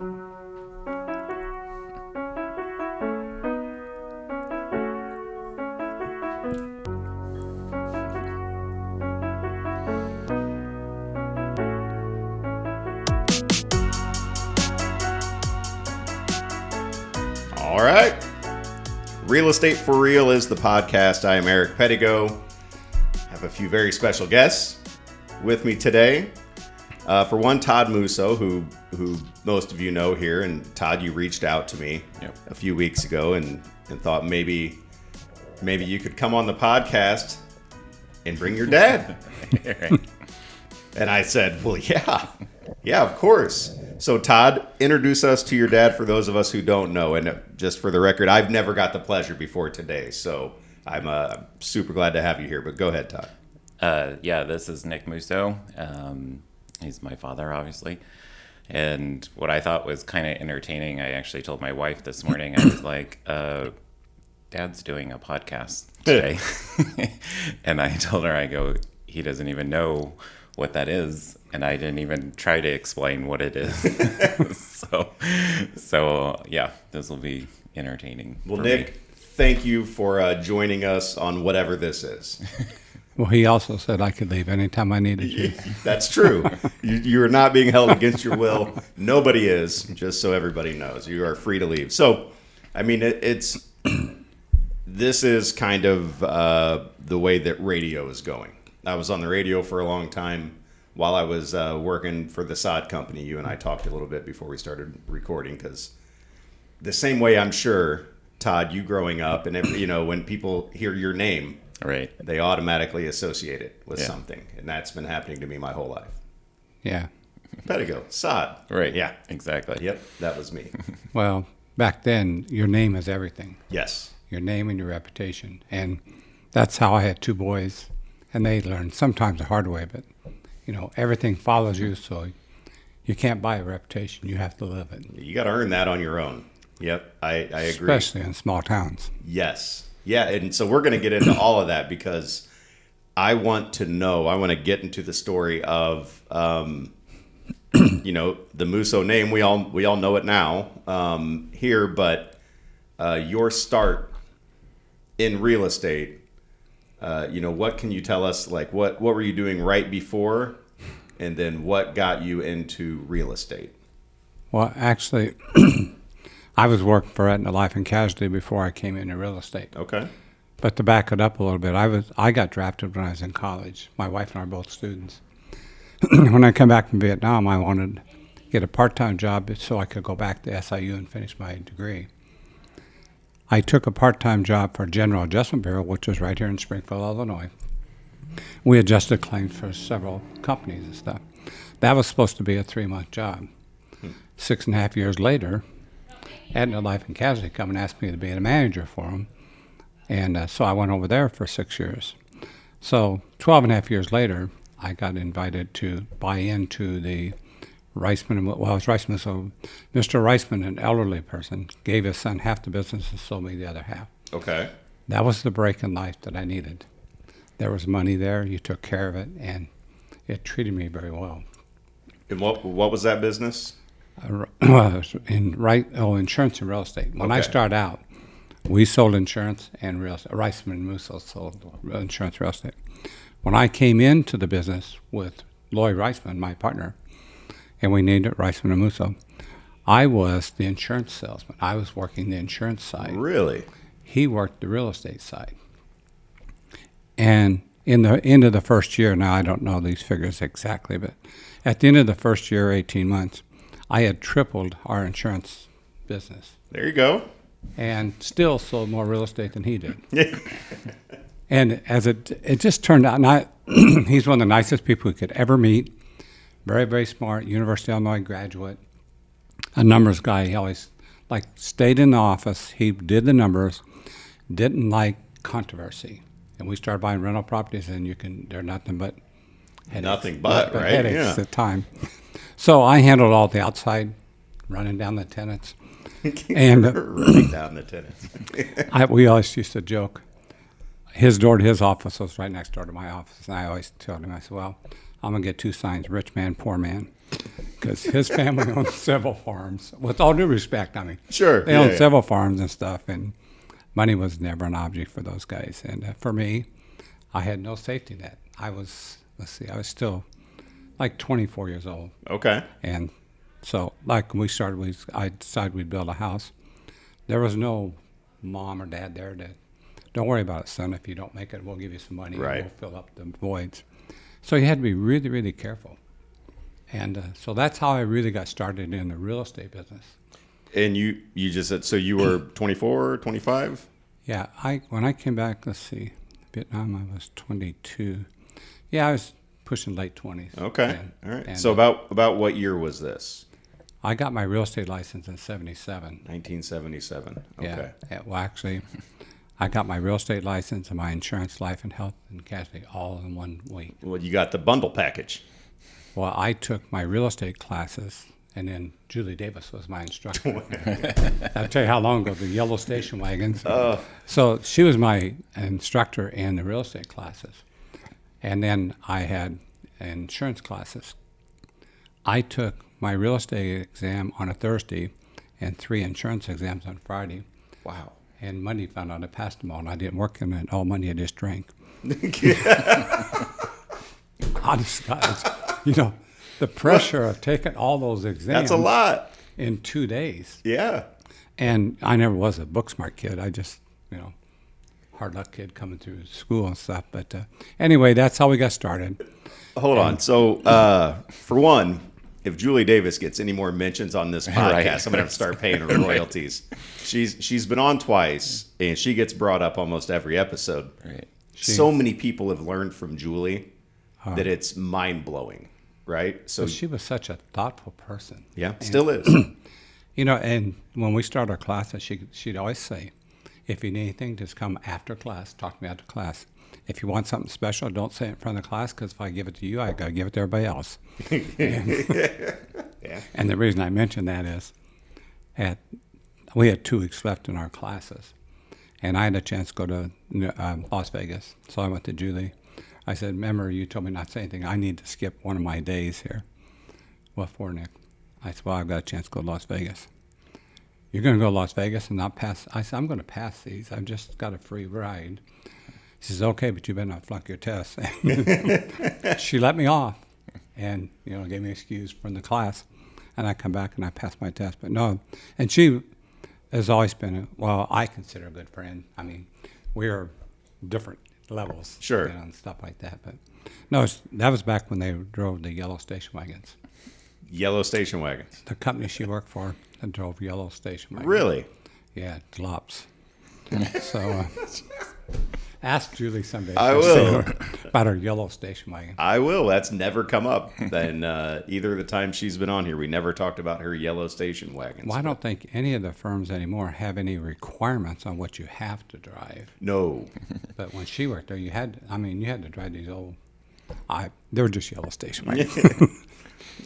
All right. Real Estate for Real is the podcast. I am Eric Pettigo. I have a few very special guests with me today. For one, Todd Musso, who most of you know here. And Todd, you reached out to me a few weeks ago and thought maybe you could come on the podcast and bring your dad. And I said, well, yeah, of course. So Todd, introduce us to your dad for those of us who don't know. And just for the record, I've never got the pleasure before today. So I'm super glad to have you here. But go ahead, Todd. This is Nick Musso. He's my father, obviously. And what I thought was kind of entertaining, I actually told my wife this morning, I was like, Dad's doing a podcast today. And I told her, I go, he doesn't even know what that is. And I didn't even try to explain what it is. So yeah, this will be entertaining. Well, Nick, thank you for joining us on whatever this is. Well, he also said I could leave anytime I needed you. That's true. You are not being held against your will. Nobody is, just so everybody knows. You are free to leave. So, I mean, this is kind of the way that radio is going. I was on the radio for a long time while I was working for the sod company. You and I talked a little bit before we started recording, because the same way, I'm sure, Todd, you growing up, and when people hear your name, right, they automatically associate it with something. And that's been happening to me my whole life. Yeah. Pettigo, sod. Right. Yeah. Exactly. Yep, that was me. Well, back then, your name is everything. Yes. Your name and your reputation. And that's how I had two boys. And they learned sometimes the hard way, but, everything follows you, so you can't buy a reputation. You have to live it. You got to earn that on your own. Yep, I agree. Especially in small towns. Yes. Yeah, and so we're going to get into all of that, because I want to get into the story of, the Musso name. We all know it now here, but your start in real estate, what can you tell us? Like, what were you doing right before, and then what got you into real estate? Well, actually, I was working for Aetna Life and Casualty before I came into real estate. Okay. But to back it up a little bit, I got drafted when I was in college. My wife and I are both students. When I come back from Vietnam, I wanted to get a part-time job so I could go back to SIU and finish my degree. I took a part-time job for General Adjustment Bureau, which was right here in Springfield, Illinois. We adjusted claims for several companies and stuff. That was supposed to be a 3-month job. 6.5 years later, Aetna Life and Casualty come and asked me to be a manager for them. And so I went over there for 6 years. So 12.5 years later, I got invited to buy into the Reisman. Well, it was Reisman, so Mr. Reisman, an elderly person, gave his son half the business and sold me the other half. Okay. That was the break in life that I needed. There was money there, you took care of it, and it treated me very well. And what was that business? Insurance and real estate. When I started out, we sold insurance and real estate. Reisman and Musso sold insurance real estate. When I came into the business with Lloyd Reisman, my partner, and we named it Reisman and Musso, I was the insurance salesman. I was working the insurance side. Really? He worked the real estate side. And in the end of the first year, now I don't know these figures exactly, but at the end of the first year, 18 months, I had tripled our insurance business. There you go. And still sold more real estate than he did. And as it just turned out, and he's one of the nicest people you could ever meet. Very, very smart, University of Illinois graduate, a numbers guy. He always stayed in the office. He did the numbers, didn't like controversy. And we started buying rental properties, and they're nothing but headaches. Nothing but, right? Headaches Yeah. at the time. So I handled all the outside, running down the tenants. And running down the tenants. We always used to joke. His door to his office was right next door to my office. And I always told him, I said, well, I'm going to get 2 signs, rich man, poor man. because his family owned several farms. With all due respect, I mean, Sure. they owned several farms and stuff, and money was never an object for those guys. And for me, I had no safety net. I was still like 24 years old. Okay. And so, like when we started, I decided we'd build a house. There was no mom or dad there to, don't worry about it, son. If you don't make it, we'll give you some money. Right. And we'll fill up the voids. So you had to be really, really careful. And so that's how I really got started in the real estate business. And you just said, so you were 24, 25? Yeah, when I came back, let's see, Vietnam, I was 22. Yeah, I was pushing late 20s. Okay. All right. And So about what year was this? I got my real estate license in 77. 1977. Okay. Yeah. Well, actually, I got my real estate license and my insurance, life and health and casualty all in 1 week. Well, you got the bundle package. Well, I took my real estate classes, and then Julie Davis was my instructor. I'll tell you how long ago, the yellow station wagons. So she was my instructor in the real estate classes. And then I had insurance classes. I took my real estate exam on a Thursday and 3 insurance exams on Friday. Wow. And Monday found out I passed them all, and I didn't work in it. All Monday I just drank. Honest guys, the pressure of taking all those exams. That's a lot. In 2 days. Yeah. And I never was a book smart kid. I just, hard luck kid coming through school and stuff. But anyway, that's how we got started. Hold on. So, for one, if Julie Davis gets any more mentions on this podcast, Right. I'm gonna have to start paying her royalties. She's been on twice, and she gets brought up almost every episode. Right. So many people have learned from Julie that it's mind blowing, right? So She was such a thoughtful person. yeah, still is. And when we start our classes, she'd always say, if you need anything, just come after class, talk to me after class. If you want something special, don't say it in front of the class, because if I give it to you, I got to give it to everybody else. And the reason I mention that is we had 2 weeks left in our classes, and I had a chance to go to Las Vegas. So I went to Julie. I said, remember, you told me not to say anything. I need to skip one of my days here. What for, Nick? I said, well, I've got a chance to go to Las Vegas. You're going to go to Las Vegas and not pass? I said, I'm going to pass these. I've just got a free ride. She says, okay, but you better not flunk your test. She let me off and, gave me an excuse from the class. And I come back and I passed my test. But no, and she has always been, I consider a good friend. I mean, we're different levels. Sure. And stuff like that. But no, that was back when they drove the yellow station wagons. Yellow station wagons. The company she worked for that drove yellow station wagons. Really? Yeah, Glops. So ask Julie someday. I will. About her yellow station wagon. I will. That's never come up. Then either of the times she's been on here, we never talked about her yellow station wagons. Well, I don't think any of the firms anymore have any requirements on what you have to drive. No. But when she worked there, you had to drive these old. They were just yellow station wagons.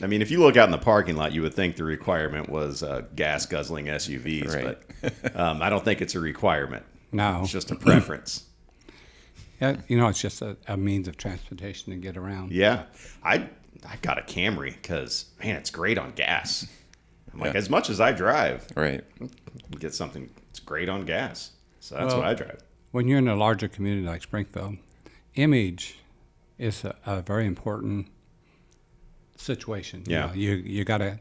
I mean, if you look out in the parking lot, you would think the requirement was gas guzzling SUVs, Right. but I don't think it's a requirement. No. It's just a preference. Yeah, it's just a means of transportation to get around. Yeah. I got a Camry because, man, it's great on gas. I'm like, as much as I drive, Right. get something, it's great on gas. So that's what I drive. When you're in a larger community like Springfield, image is a very important situation. Yeah. You got to,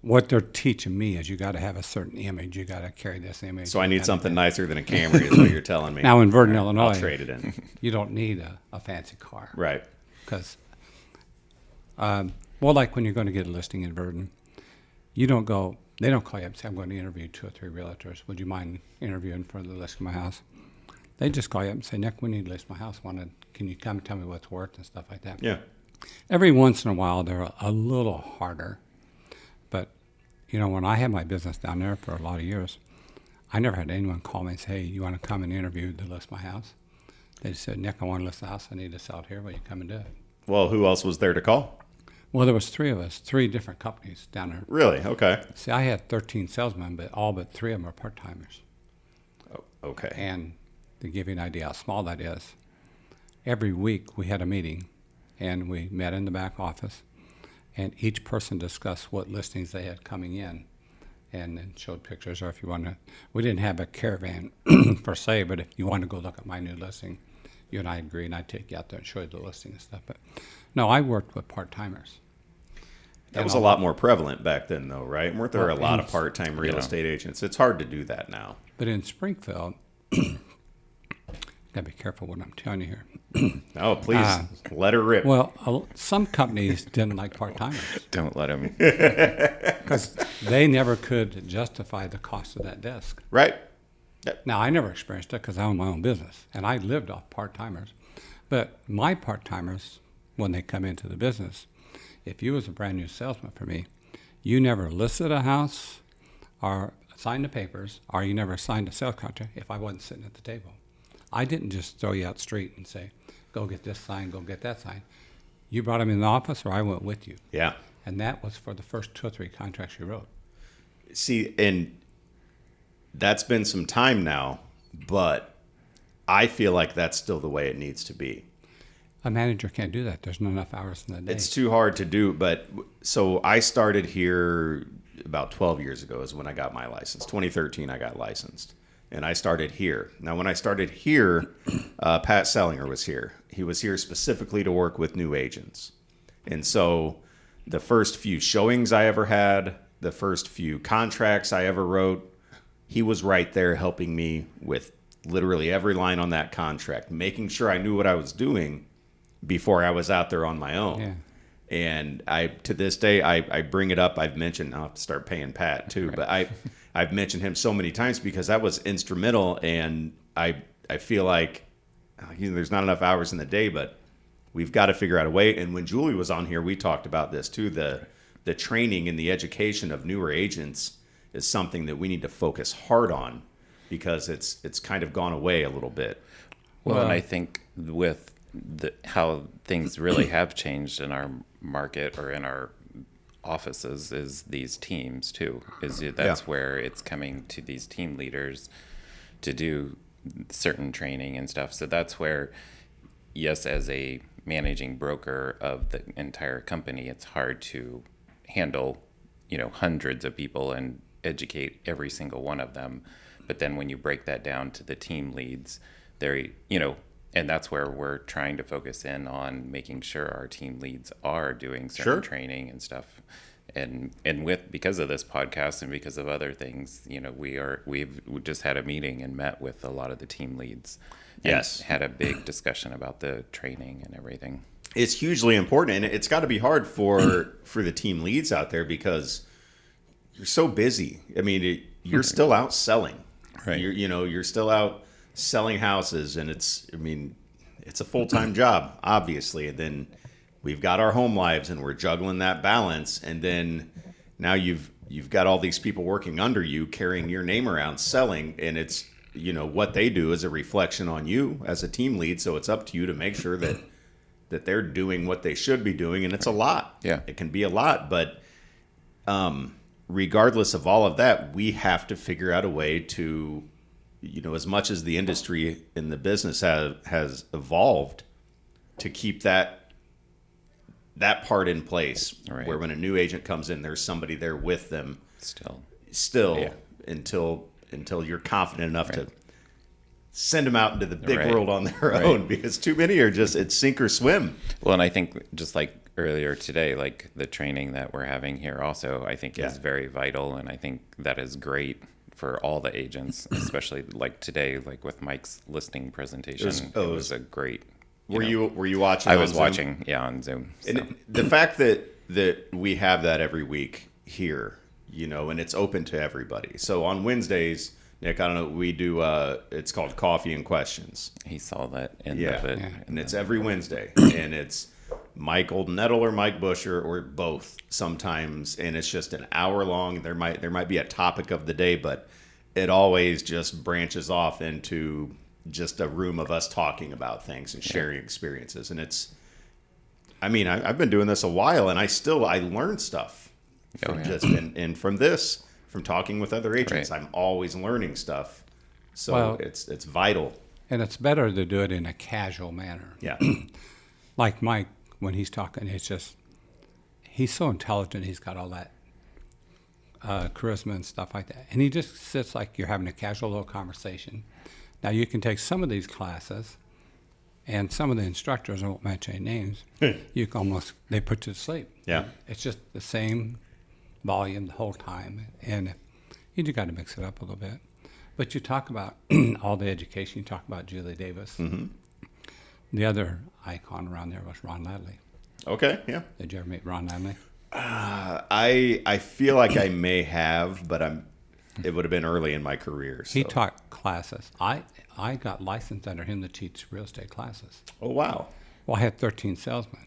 what they're teaching me is you got to have a certain image. You got to carry this image. So I need something nicer than a Camry is what you're telling me. Now in Verdon, Illinois, I'll trade it in. you don't need a fancy car. Right. Because, like when you're going to get a listing in Verdon, they don't call you up and say, I'm going to interview 2 or 3 realtors. Would you mind interviewing for the listing of my house? They just call you up and say, Nick, we need to list my house. Can you come tell me what's worth and stuff like that? Yeah. Every once in a while, they're a little harder. But, when I had my business down there for a lot of years, I never had anyone call me and say, hey, you want to come and interview to list my house? They just said, Nick, I want to list the house. I need to sell it here. Will you come and do it? Well, who else was there to call? Well, there was 3 of us, 3 different companies down there. Really? Okay. See, I had 13 salesmen, but all but 3 of them are part-timers. Oh, okay. And to give you an idea how small that is, every week we had a meeting, and we met in the back office, and each person discussed what listings they had coming in, and then showed pictures. Or if you want to, we didn't have a caravan per se, but if you want to go look at my new listing, you and I agree, and I'd take you out there and show you the listing and stuff. But no, I worked with part-timers. That was a lot more prevalent back then, though, right? Weren't there a lot of part-time real Yeah. estate agents? It's hard to do that now. But in Springfield, gotta be careful what I'm telling you here. Oh, please, let her rip. Well, some companies didn't like part-timers Don't let him. because they never could justify the cost of that desk. Right? Now, I never experienced it because I own my own business, and I lived off part-timers. But my part-timers, when they come into the business, if you was a brand new salesman for me, you never listed a house or signed the papers, or you never signed a sales contract if I wasn't sitting at the table. I didn't just throw you out street and say, go get this sign, go get that sign. You brought them in the office, or I went with you. Yeah. And that was for the first 2 or 3 contracts you wrote. See, and that's been some time now, but I feel like that's still the way it needs to be. A manager can't do that. There's not enough hours in the day. It's too hard to do, but so I started here about 12 years ago is when I got my license. 2013, I got licensed, and I started here. Now, when I started here, Pat Sellinger was here. He was here specifically to work with new agents. And so the first few showings I ever had, the first few contracts I ever wrote, he was right there helping me with literally every line on that contract, making sure I knew what I was doing before I was out there on my own. Yeah. And to this day, I bring it up. I've mentioned, I'll have to start paying Pat too, Right. but I've mentioned him so many times because that was instrumental. And I feel like there's not enough hours in the day, but we've got to figure out a way. And when Julie was on here, we talked about this too. The training and the education of newer agents is something that we need to focus hard on because it's kind of gone away a little bit. Well, and Well- I think with how things really have changed in our market or in our offices is these teams too. That's where it's coming to these team leaders to do certain training and stuff. So that's where, yes, as a managing broker of the entire company, it's hard to handle, hundreds of people and educate every single one of them. But then when you break that down to the team leads, and that's where we're trying to focus in on making sure our team leads are doing certain Sure. training and stuff. And because of this podcast and because of other things, we've just had a meeting and met with a lot of the team leads. And Yes. had a big discussion about the training and everything. It's hugely important, and it's got to be hard for the team leads out there because you're so busy. I mean, you're still out selling. Right. You're still out selling houses, and it's a full-time job, obviously. And then we've got our home lives, and we're juggling that balance. And then now you've got all these people working under you, carrying your name around, selling, and it's what they do is a reflection on you as a team lead. So it's up to you to make sure that they're doing what they should be doing, and it's a lot. Yeah. It can be a lot, but regardless of all of that, we have to figure out a way to, as much as the industry in the business has evolved, to keep that part in place. Right. Where when a new agent comes in, there's somebody there with them still Yeah. until you're confident enough to send them out into the big Right. world on their Right. own, because too many are just, it's sink or swim. Well, and I think just like earlier today, like the training that we're having here also, I think is very vital. And I think that is great for all the agents, especially like today, like with Mike's listing presentation. It was a great. Were you watching? I on was Zoom? watching, on Zoom. So. And the fact that we have that every week here, and it's open to everybody. So on Wednesdays, Nick, I don't know, we do, it's called Coffee and Questions. He saw that end Yeah. of it. Yeah. And it's every Wednesday. And it's Mike Oldenettle or Mike Busher or both sometimes. And it's just an hour long. There might be a topic of the day, but it always just branches off into just a room of us talking about things and sharing experiences. And it's, I've been doing this a while, and I learn stuff from and from this, from talking with other agents. Right. I'm always learning stuff. So Well- it's vital. And it's better to do it in a casual manner. Yeah. Like Mike, when he's talking, it's just, he's so intelligent. He's got all that charisma and stuff like that. And he just sits like you're having a casual little conversation. Now, you can take some of these classes, and some of the instructors, I won't mention any names, you can almost, they put you to sleep. Yeah. It's just the same volume the whole time. And you just got to mix it up a little bit. But you talk about all the education. You talk about Julie Davis. Mm-hmm. The other icon around there was Ron Ladley. Okay, yeah. Did you ever meet Ron Ladley? I feel like I may have, but it would have been early in my career. So. He taught classes. I got licensed under him to teach real estate classes. Oh, wow. Well, I had 13 salesmen.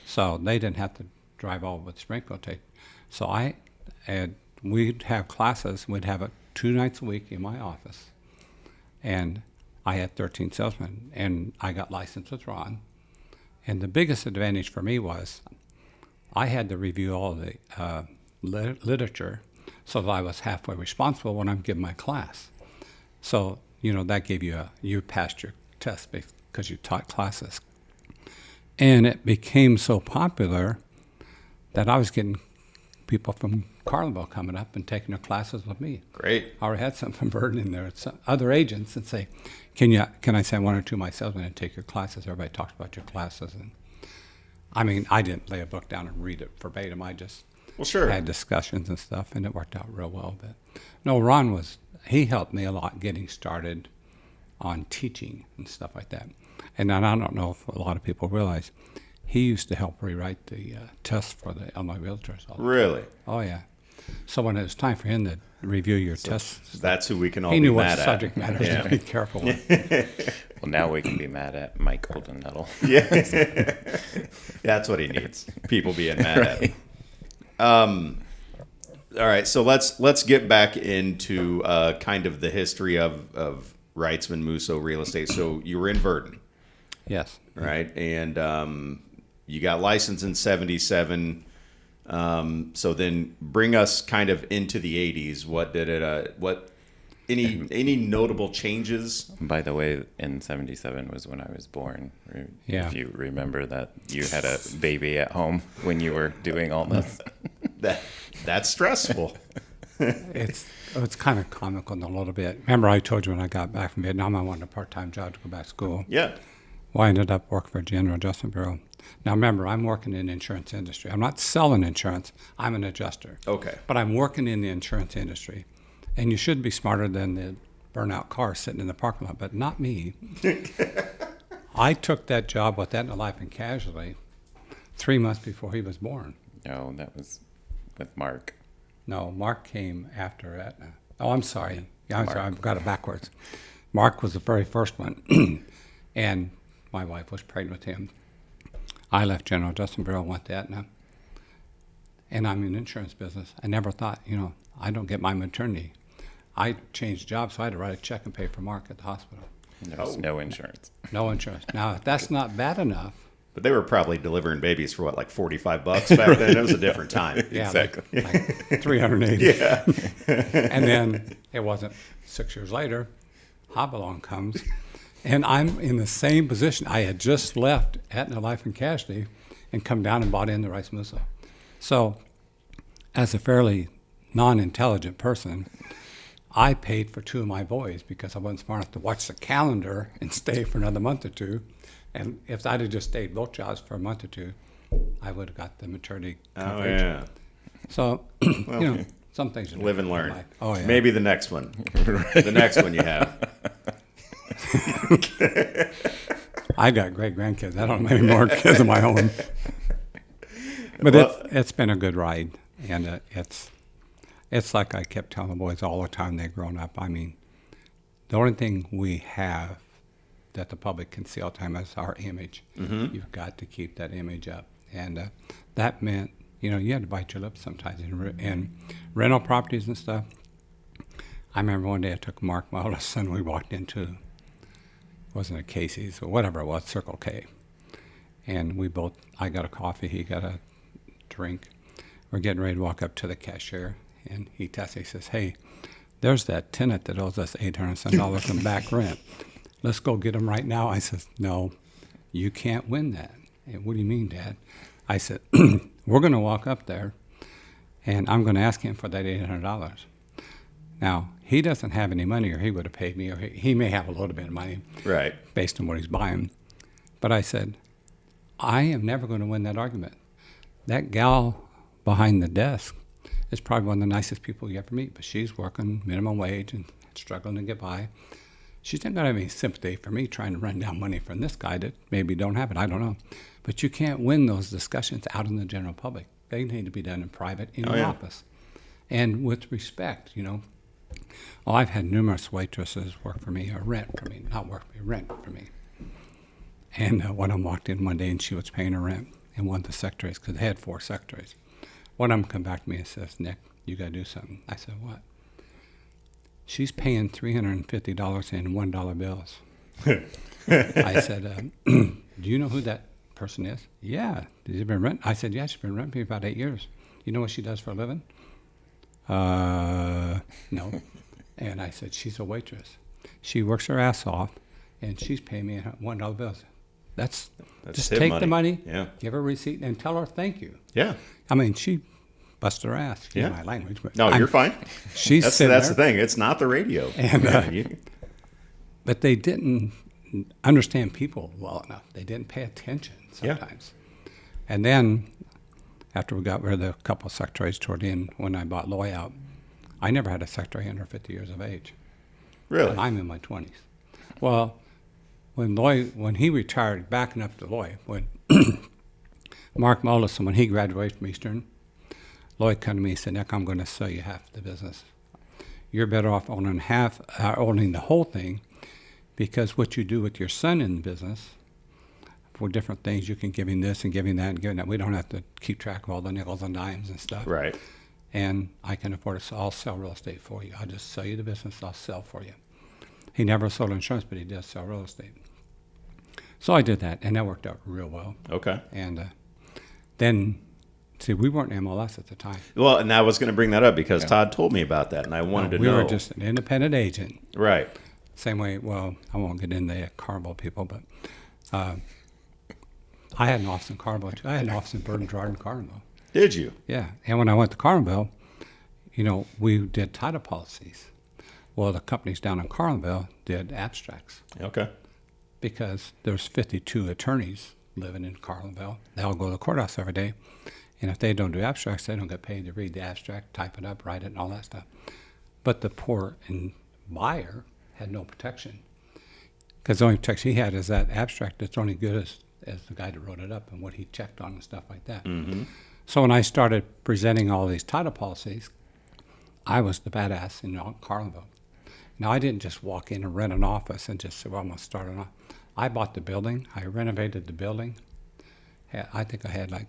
So they didn't have to drive all with Springfield tape. So we'd have classes. We'd have it 2 nights a week in my office. And I had 13 salesmen. And I got licensed with Ron. And the biggest advantage for me was I had to review all the literature so that I was halfway responsible when I'm giving my class. So, that gave you passed your test because you taught classes. And it became so popular that I was getting people from Carlinville coming up and taking their classes with me. Great. I already had some from Burden in there. Some other agents and say, can I send 1 or 2 of my salesmen and take your classes? Everybody talks about your classes. And I didn't lay a book down and read it verbatim. I just had discussions and stuff, and it worked out real well. But no, Ron he helped me a lot getting started on teaching and stuff like that. And then I don't know if a lot of people realize, he used to help rewrite the tests for the Illinois Realtors. Really? Oh, yeah. So when it was time for him to review your tests, that's who we can all he be knew mad what at. subject matter to be careful with. Well, now we can be mad at Mike Goldenettle. Yeah. That's what he needs. People being mad at him. All right, so let's get back into kind of the history of Wrightsman Musso Real Estate. So you were in Verdon. Yes. Right, and you got licensed in '77. So then bring us kind of into the '80s. What did it? Any notable changes? By the way, in '77 was when I was born. Yeah. If you remember that you had a baby at home when you were doing all this. That's stressful. It's kind of comical in a little bit. Remember I told you when I got back from Vietnam I wanted a part-time job to go back to school? Yeah. Well, I ended up working for General Adjustment Bureau. Now remember, I'm working in the insurance industry. I'm not selling insurance. I'm an adjuster. Okay. But I'm working in the insurance industry. And you should be smarter than the burnout car sitting in the parking lot, but not me. I took that job with Aetna Life and Casualty 3 months before he was born. No, that was with Mark. No, Mark came after Aetna. Oh, I'm sorry. Yeah, sorry. I've got it backwards. Mark was the very first one. And my wife was pregnant with him. I left General Adjustment Bureau, went to Aetna. And I'm in the insurance business. I never thought, I don't get my maternity. I changed jobs, so I had to write a check and pay for Mark at the hospital. There's no insurance. No insurance. Now, if that's not bad enough. But they were probably delivering babies for like $45 back then. It was a different time. Yeah, Exactly. like 380. Yeah. And then it wasn't 6 years later, Hopalong comes, and I'm in the same position. I had just left Aetna Life and Casualty and come down and bought in the Rice Musso. So, as a fairly non-intelligent person, I paid for 2 of my boys because I wasn't smart enough to watch the calendar and stay for another month or 2. And if I'd have just stayed both jobs for a month or 2, I would have got the maternity coverage. Oh, yeah. So, some things you Live and learn. like. Oh, yeah. Maybe the next one. The next one you have. I got great grandkids. I don't have any more kids of my own. But it's been a good ride, and it's like I kept telling the boys all the time they've grown up. I mean, the only thing we have that the public can see all the time is our image. Mm-hmm. You've got to keep that image up, and that meant you had to bite your lips sometimes in rental properties and stuff. I remember one day I took Mark, my oldest son. We walked into it wasn't a Casey's or whatever it was, Circle K, and I got a coffee, he got a drink. We're getting ready to walk up to the cashier, and he tests me. He says, "Hey, there's that tenant that owes us $800 in back rent. Let's go get him right now." I says, "No, you can't win that." "What do you mean, Dad?" I said, we're going to walk up there, and I'm going to ask him for that $800. Now, he doesn't have any money, or he would have paid me, or he may have a little bit of money Right. based on what he's buying. But I said, I am never going to win that argument. That gal behind the desk is probably one of the nicest people you ever meet, but she's working minimum wage and struggling to get by. She's not going to have any sympathy for me trying to run down money from this guy that maybe don't have it. I don't know. But you can't win those discussions out in the general public. They need to be done in private in your office. And with respect, Well, I've had numerous waitresses work for me, or rent for me, not work for me, rent for me. And one of them walked in one day and she was paying her rent. And one of the secretaries, because they had 4 secretaries, one of them come back to me and says, Nick, you got to do something. I said, what? She's paying $350 in $1 bills. I said, do you know who that person is? Yeah. Has she been renting? I said, yeah, she's been renting me about 8 years. You know what she does for a living? No. And I said, she's a waitress. She works her ass off, and she's paying me $1 bills. That's just take money. the money, Yeah. give her a receipt, and tell her thank you. Yeah. I mean, she busted her ass. Excuse Yeah. my language. But No, you're fine. She's That's sitting the there, thing. It's not the radio. And, but they didn't understand people well enough. They didn't pay attention sometimes. And then, after we got rid of the couple of secretaries toward the end, when I bought Loy out, I never had a secretary under 50 years of age. Really? And I'm in my 20s. Well, when he retired, backing up to Loy, when Mark Mollison, when he graduated from Eastern, Lloyd came to me and said, Nick, I'm going to sell you half the business. You're better off owning owning the whole thing, because what you do with your son in the business, for different things, you can give him this and give him that and give him that. We don't have to keep track of all the nickels and dimes and stuff. Right. And I can afford to. I'll sell real estate for you. I'll just sell you the business. I'll sell for you. He never sold insurance, but he does sell real estate. So I did that, and that worked out real well. Okay. And then, see, we weren't MLS at the time. Well, and I was going to bring that up because Todd told me about that, and I wanted to know. We were just an independent agent. Right. Same way, well, I won't get into the Carnival people, but I had an office in Carnival, too. I had an office in Burton Jordan Carnival. Did you? Yeah. And when I went to Carnival, we did title policies. Well, the companies down in Carnival did abstracts. Okay. Because there's 52 attorneys living in Carlinville. They all go to the courthouse every day. And if they don't do abstracts, they don't get paid to read the abstract, type it up, write it, and all that stuff. But the poor buyer had no protection. Because the only protection he had is that abstract that's only good as the guy that wrote it up and what he checked on and stuff like that. Mm-hmm. So when I started presenting all these title policies, I was the badass in Carlinville. Now, I didn't just walk in and rent an office and just say, well, I'm going to start an office. I bought the building. I renovated the building. I think I had I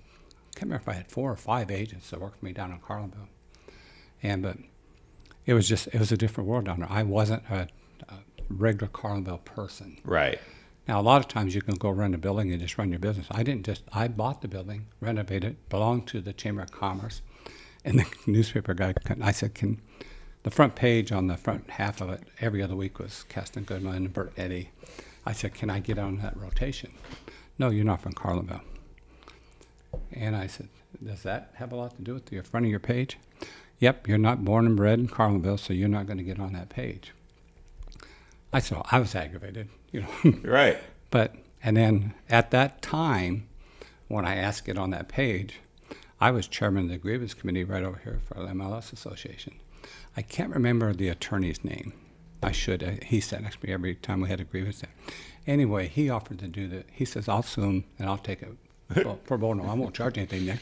can't remember if I had 4 or 5 agents that worked for me down in Carlinville. But it was a different world down there. I wasn't a regular Carlinville person. Right. Now, a lot of times you can go rent a building and just run your business. I bought the building, renovated it, belonged to the Chamber of Commerce. And the newspaper guy, I said, the front page on the front half of it every other week was Keston Goodman and Bert Eddy. I said, can I get on that rotation? No, you're not from Carlinville. And I said, does that have a lot to do with the front of your page? Yep, you're not born and bred in Carlinville, so you're not going to get on that page. I was aggravated, Right. And then at that time, when I asked to get on that page, I was chairman of the grievance committee right over here for the MLS Association. I can't remember the attorney's name. I should. He sat next to me every time we had a grievance. Anyway, he offered to do that. He says, I'll sue him and I'll take it pro bono. I won't charge anything, Nick.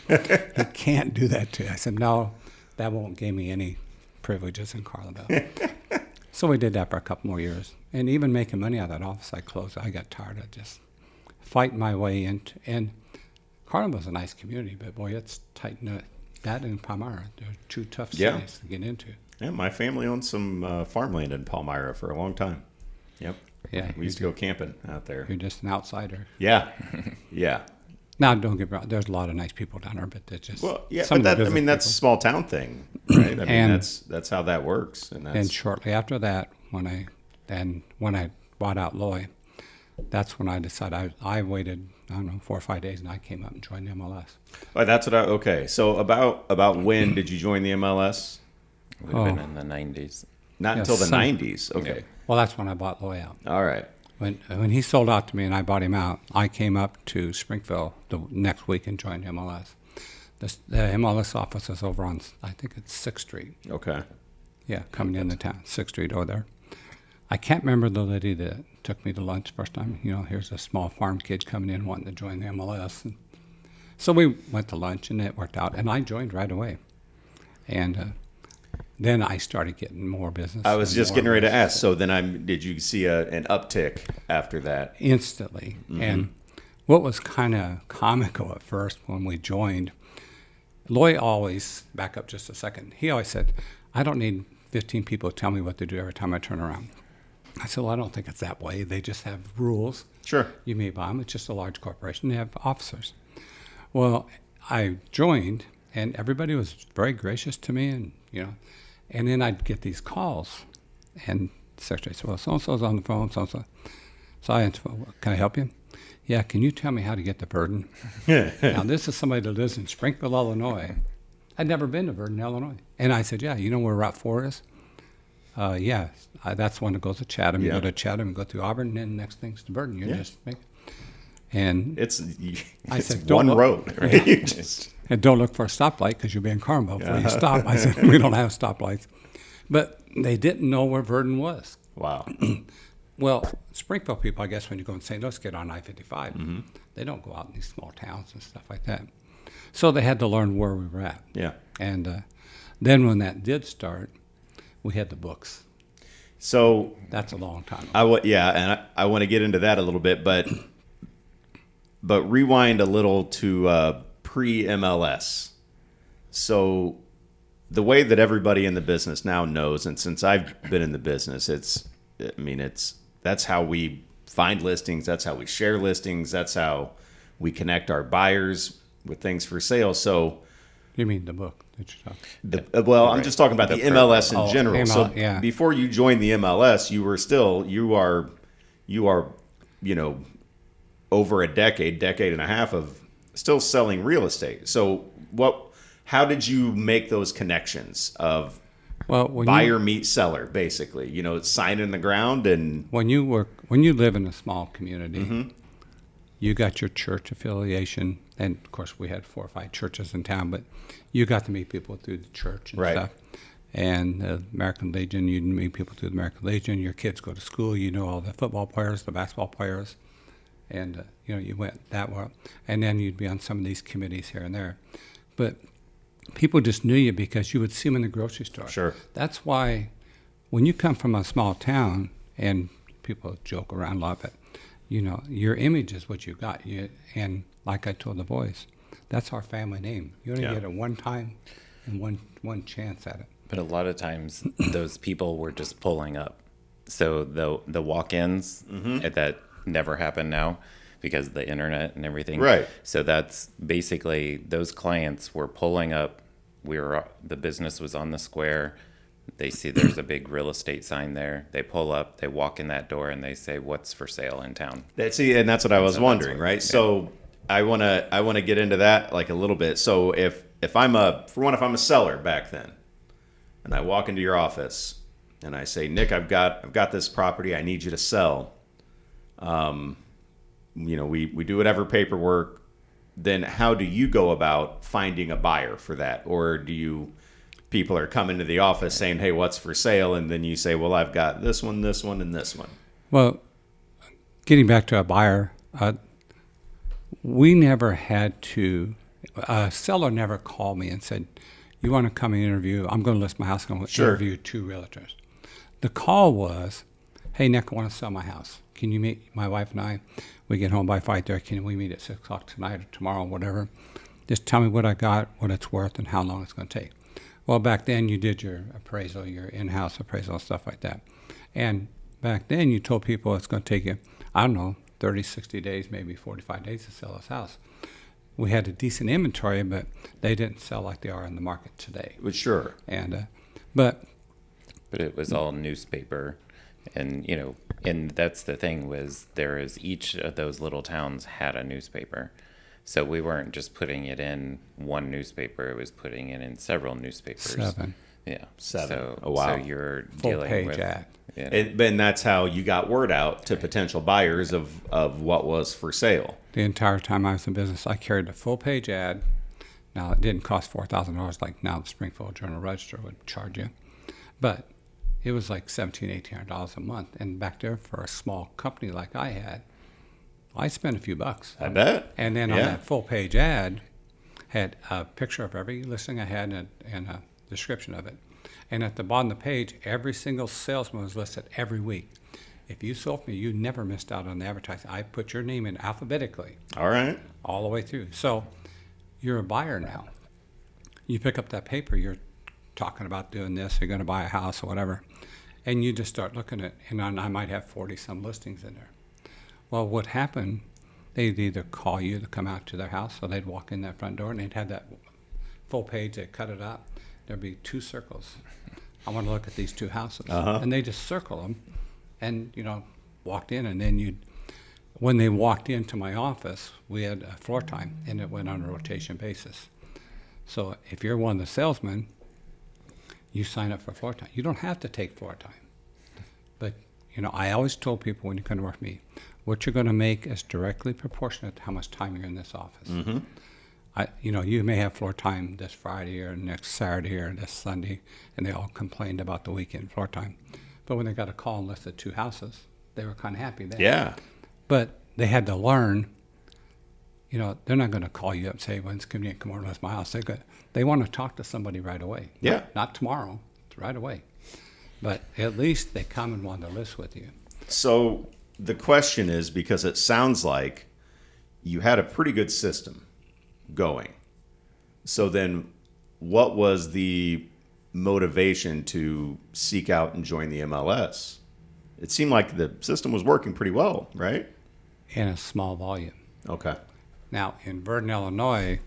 He can't do that to you. I said, no, that won't give me any privileges in Carlinville. So we did that for a couple more years. And even making money out of that office, I closed. I got tired of just fighting my way into. And Carlinville's a nice community, but boy, it's tight knit. That and Palmyra, they're 2 tough cities to get into. Yeah, my family owned some farmland in Palmyra for a long time. Yep. Yeah. We used to go camping out there. You're just an outsider. Yeah. Yeah. Now, don't get me wrong. There's a lot of nice people down there, but they're just That's some a of the business that's a small town thing, right? That's how that works. And shortly after that, when I bought out Loy, that's when I decided I waited I don't know, 4 or 5 days, and I came up and joined the MLS. Oh, that's what okay. So about when did you join the MLS? Would have been in the 90s. Not Yeah, until the 90s. Okay. Well, that's when I bought Loy out. All right. When he sold out to me and I bought him out, I came up to Springfield the next week and joined MLS. The MLS office is over on, I think it's 6th Street. Okay. Yeah, coming into town, 6th Street over there. I can't remember the lady that took me to lunch first time. You know, here's a small farm kid coming in wanting to join the MLS. And so we went to lunch, and it worked out, and I joined right away. And then I started getting more business. I was just getting ready to ask. So then did you see an uptick after that? Instantly. Mm-hmm. And what was kind of comical at first when we joined, Loy always, back up just a second, he always said, I don't need 15 people to tell me what to do every time I turn around. I said, well, I don't think it's that way. They just have rules. Sure. You may buy them. It's just a large corporation. They have officers. Well, I joined, and everybody was very gracious to me, and and then I'd get these calls, and the secretary said, well, so-and-so's on the phone, so-and-so. So I answered, well, can I help you? Yeah, can you tell me how to get to Verdon? Now, this is somebody that lives in Springfield, Illinois. I'd never been to Verdon, Illinois. And I said, yeah, you know where Route 4 is? Yeah, that's one that goes to Chatham. You go to Chatham and go through Auburn, and then the next thing's to Verdon. You just make it. And it's I said, one road. Right? You just... And don't look for a stoplight because you'll be in Carmel before you stop. I said, we don't have stoplights. But they didn't know where Verdon was. Wow. Well, Springfield people, I guess, when you go in St. Louis, get on I-55. They don't go out in these small towns and stuff like that. So they had to learn where we were at. Yeah. And then when that did start, we had the books. So that's a long time. And I want to get into that a little bit, but rewind a little to pre-MLS. So the way that everybody in the business now knows, and since I've been in the business, that's how we find listings, that's how we share listings, that's how we connect our buyers with things for sale. So you mean the book that you're talking? I'm just talking about the MLS in general. MLS, before you joined the MLS, you are over a decade and a half of still selling real estate. So how did you make those connections of buyer meet seller, basically, sign in the ground? And when you live in a small community, you got your church affiliation, and of course we had 4 or 5 churches in town, but you got to meet people through the church and stuff. And the American Legion, you meet people through the American Legion. Your kids go to school, all the football players, the basketball players, and you went that way. And then you'd be on some of these committees here and there, but people just knew you because you would see them in the grocery store. Sure. That's why when you come from a small town, and people joke around a lot, but your image is what you got. And like I told the boys, that's our family name. You only get it one time and one chance at it. But a lot of times those people were just pulling up. So the walk-ins that never happen now because of the internet and everything. Right. So that's basically those clients were pulling up. The business was on the square. They see there's a big real estate sign there. They pull up, they walk in that door, and they say, "What's for sale in town?" And that's what I was wondering, right? Yeah. So I wanna get into that like a little bit. So if I'm a seller back then, and I walk into your office and I say, Nick, I've got this property I need you to sell. We do whatever paperwork. Then how do you go about finding a buyer for that? Or people are coming to the office saying, hey, what's for sale? And then you say, well, I've got this one, and this one. Well, getting back to a buyer, we never had to, a seller never called me and said, you want to come and interview? I'm going to list my house. I'm going to interview 2 realtors. The call was, hey, Nick, I want to sell my house. Can you meet my wife and I? We get home by 5:30. Can we meet at 6 o'clock tonight or tomorrow, whatever? Just tell me what I got, what it's worth, and how long it's going to take. Well, back then you did your appraisal, your in-house appraisal, stuff like that. And back then you told people it's going to take you, 30, 60 days, maybe 45 days to sell this house. We had a decent inventory, but they didn't sell like they are in the market today. Well, sure. And but it was all newspaper and And that's the thing was each of those little towns had a newspaper. So we weren't just putting it in one newspaper, it was putting it in several newspapers. 7. Yeah. 7. So, Oh, wow. So you're Full dealing page with ad. Yeah. And that's how you got word out to potential buyers of what was for sale. The entire time I was in business, I carried a full page ad. Now, it didn't cost $4,000 like now the Springfield Journal-Register would charge you. But it was like $1,700, $1,800 a month. And back there, for a small company like I had, I spent a few bucks. I bet. And then on that full page ad, had a picture of every listing I had and a description of it. And at the bottom of the page, every single salesman was listed every week. If you sold me, you never missed out on the advertising. I put your name in alphabetically. All right. All the way through. So you're a buyer now. You pick up that paper, you're talking about doing this, you're going to buy a house or whatever, and you just start looking at, and I might have 40-some listings in there. Well, what happened, they'd either call you to come out to their house, or they'd walk in that front door, and they'd have that full page, they'd cut it up. There'd be 2 circles. I want to look at these 2 houses. And they just circle them and, walked in. And then when they walked into my office, we had a floor time, and it went on a rotation basis. So if you're one of the salesmen, you sign up for floor time. You don't have to take floor time. But, I always told people when you come to work with me, what you're going to make is directly proportionate to how much time you're in this office. Mm-hmm. You may have floor time this Friday or next Saturday or this Sunday, and they all complained about the weekend floor time. But when they got a call and listed 2 houses, they were kind of happy then. Yeah. But they had to learn, they're not going to call you up and say, when it's convenient, come over to list my house. They want to talk to somebody right away. Yeah. Not tomorrow, it's right away. But at least they come and want to list with you. So the question is, because it sounds like you had a pretty good system going. So then what was the motivation to seek out and join the MLS? It seemed like the system was working pretty well, right? In a small volume. Okay. Now, in Verdon, Illinois,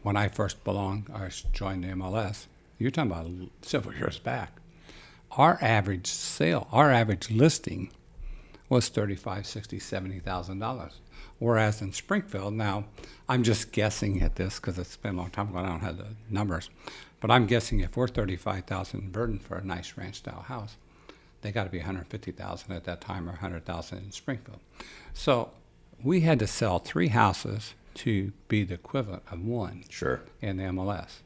when I first joined the MLS, you're talking about several years back, our average listing was $35,000, $60,000, $70,000. Whereas in Springfield, now, I'm just guessing at this because it's been a long time ago and I don't have the numbers, but I'm guessing if we're $35,000 in Verdon for a nice ranch-style house, they got to be $150,000 at that time or $100,000 in Springfield. So we had to sell 3 houses to be the equivalent of 1 Sure. in the MLS.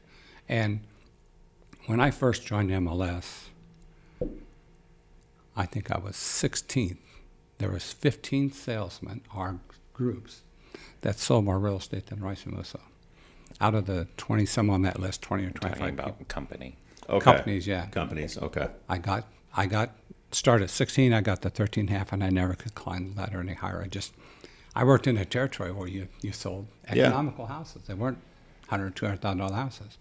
And when I first joined the MLS, I think I was 16th. There was 15 salesmen, our groups, that sold more real estate than Rice and Musso. Out of the 20-some on that list, 20 or 25 Talking about people. company. Okay. Companies, yeah. Companies. Okay. I got started at 16. I got to 13.5, and I never could climb the ladder any higher. I worked in a territory where you sold economical houses. They weren't $100,000, $200,000 houses.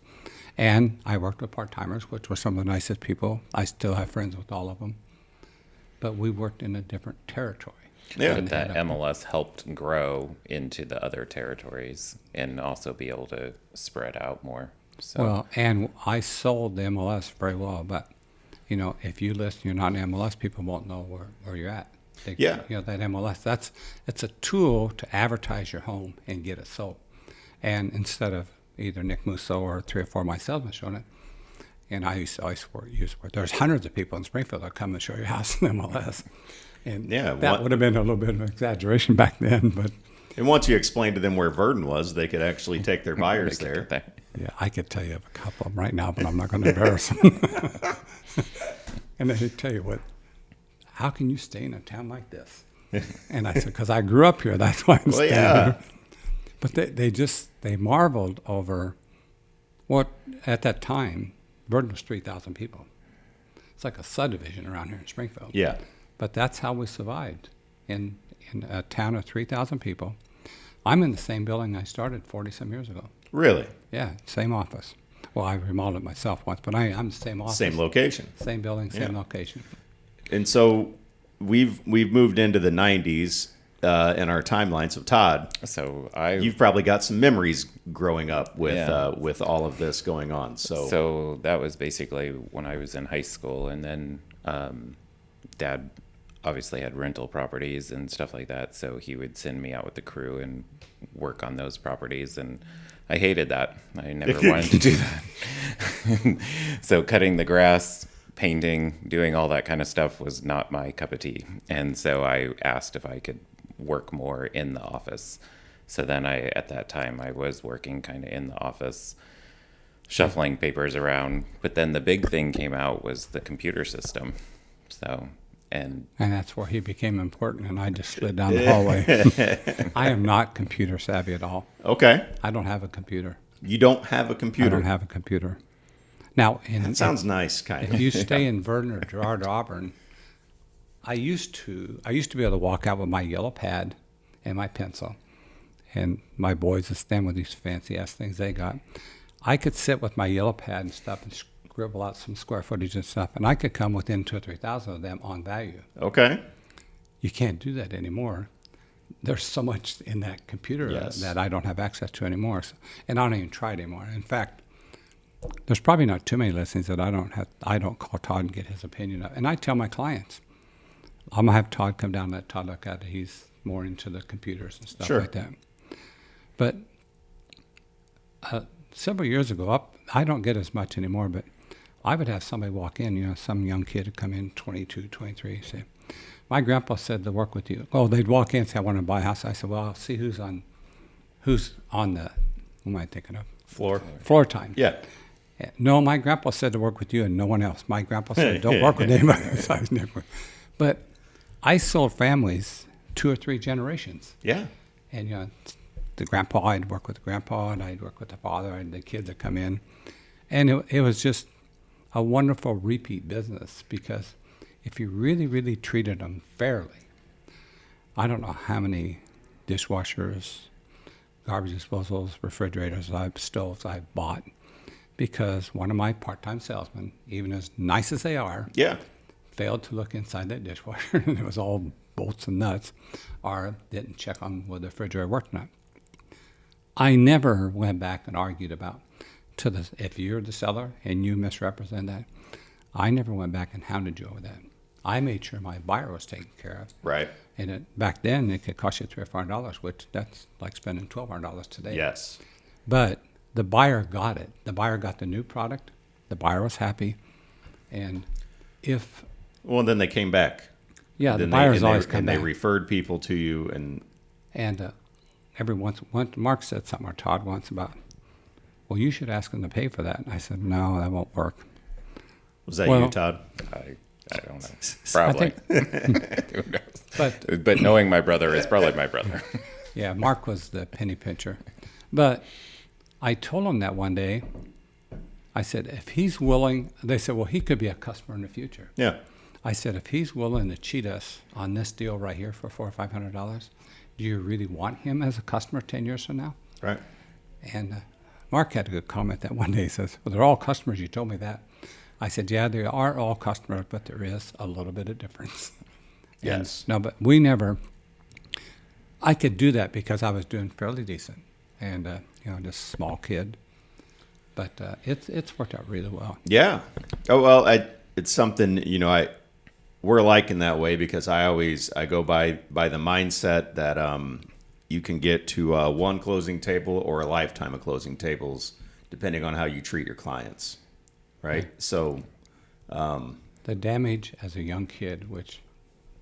And I worked with part-timers, which were some of the nicest people. I still have friends with all of them. But we worked in a different territory. Yeah. But that MLS helped grow into the other territories and also be able to spread out more. So Well, and I sold the MLS very well, but if you list and you're not in MLS, people won't know where you're at. Yeah. That MLS, it's a tool to advertise your home and get it sold. And instead of either Nick Musso or 3 or 4 of my salesmen showing it, and I used to always use it. There's hundreds of people in Springfield that come and show your house in MLS. And that would have been a little bit of an exaggeration back then, but And once you explained to them where Verdon was, they could actually take their buyers there. yeah, I could tell you of a couple of them right now, but I'm not going to embarrass them. And they tell you what, how can you stay in a town like this? And I said, because I grew up here, that's why I'm staying here. But they marveled over what, at that time, Verdon was 3,000 people. It's like a subdivision around here in Springfield. Yeah. But that's how we survived in a town of 3,000 people. I'm in the same building I started 40-some years ago. Really? Yeah, same office. Well, I remodeled it myself once, but I'm the same office. Same location. Same building, same location. And so we've moved into the 90s in our timeline. So Todd, you've probably got some memories growing up with all of this going on. So that was basically when I was in high school, and then Dad obviously had rental properties and stuff like that. So he would send me out with the crew and work on those properties. And I hated that. I never wanted to do that. So cutting the grass, painting, doing all that kind of stuff was not my cup of tea. And so I asked if I could work more in the office. So then at that time, I was working kind of in the office, shuffling papers around. But then the big thing came out was the computer system. So, and that's where he became important, and I just slid down the hallway. I am not computer savvy at all. Okay. I don't have a computer. You don't have a computer? I don't have a computer. Now, that sounds nice, kind of. If you stay in Vernon or Girard, Auburn, I used to be able to walk out with my yellow pad and my pencil, and my boys would stand with these fancy ass things they got. I could sit with my yellow pad and stuff and scribble out some square footage and stuff, and I could come within 2,000 or 3,000 of them on value. Okay. You can't do that anymore. There's so much in that computer that I don't have access to anymore, and I don't even try it anymore. In fact, there's probably not too many listings that I don't call Todd and get his opinion of. And I tell my clients, I'm gonna have Todd come down and let Todd look at it. He's more into the computers and stuff like that. But several years ago, I don't get as much anymore, but I would have somebody walk in, some young kid would come in, 22, 23, say, my grandpa said to work with you. Oh, they'd walk in and say, I want to buy a house. I said, well, I'll see who's on the, what am I thinking of? Floor time. Yeah. No, my grandpa said to work with you and no one else. My grandpa said, don't work with anybody else. But I sold families 2 or 3 generations. Yeah. And, the grandpa, I'd work with the grandpa, and I'd work with the father, and the kids that come in. And it was just a wonderful repeat business, because if you really, really treated them fairly, I don't know how many dishwashers, garbage disposals, refrigerators, stoves I've bought, because one of my part-time salesmen, even as nice as they are, failed to look inside that dishwasher, and it was all bolts and nuts, or didn't check on whether the refrigerator worked or not. I never went back and argued about if you're the seller and you misrepresent that. I never went back and hounded you over that. I made sure my buyer was taken care of. Right. And back then it could cost you $300 or $400, which that's like spending $1,200 today. Yes. But the buyer got it. The buyer got the new product. The buyer was happy. And then they came back. Yeah, the buyers always come back. And they referred people to you, and every once Mark said something, or Todd once, about, well, you should ask them to pay for that. And I said, no, that won't work. Was that you, Todd? I don't know. Probably. Who knows? But knowing my brother is probably my brother. Yeah, Mark was the penny pincher. But I told him that one day. I said, if he's willing, they said, well, he could be a customer in the future. Yeah. I said, if he's willing to cheat us on this deal right here for $400 or $500, do you really want him as a customer 10 years from now? Right. And Mark had a good comment that one day. He says, well, they're all customers. You told me that. I said, yeah, they are all customers, but there is a little bit of difference. Yes. No, but I could do that because I was doing fairly decent, and just a small kid. But it's worked out really well. Yeah. Oh, well, it's something, we're alike in that way, because I go by the mindset that you can get to one closing table or a lifetime of closing tables, depending on how you treat your clients. Right. Yeah. So the damage as a young kid, which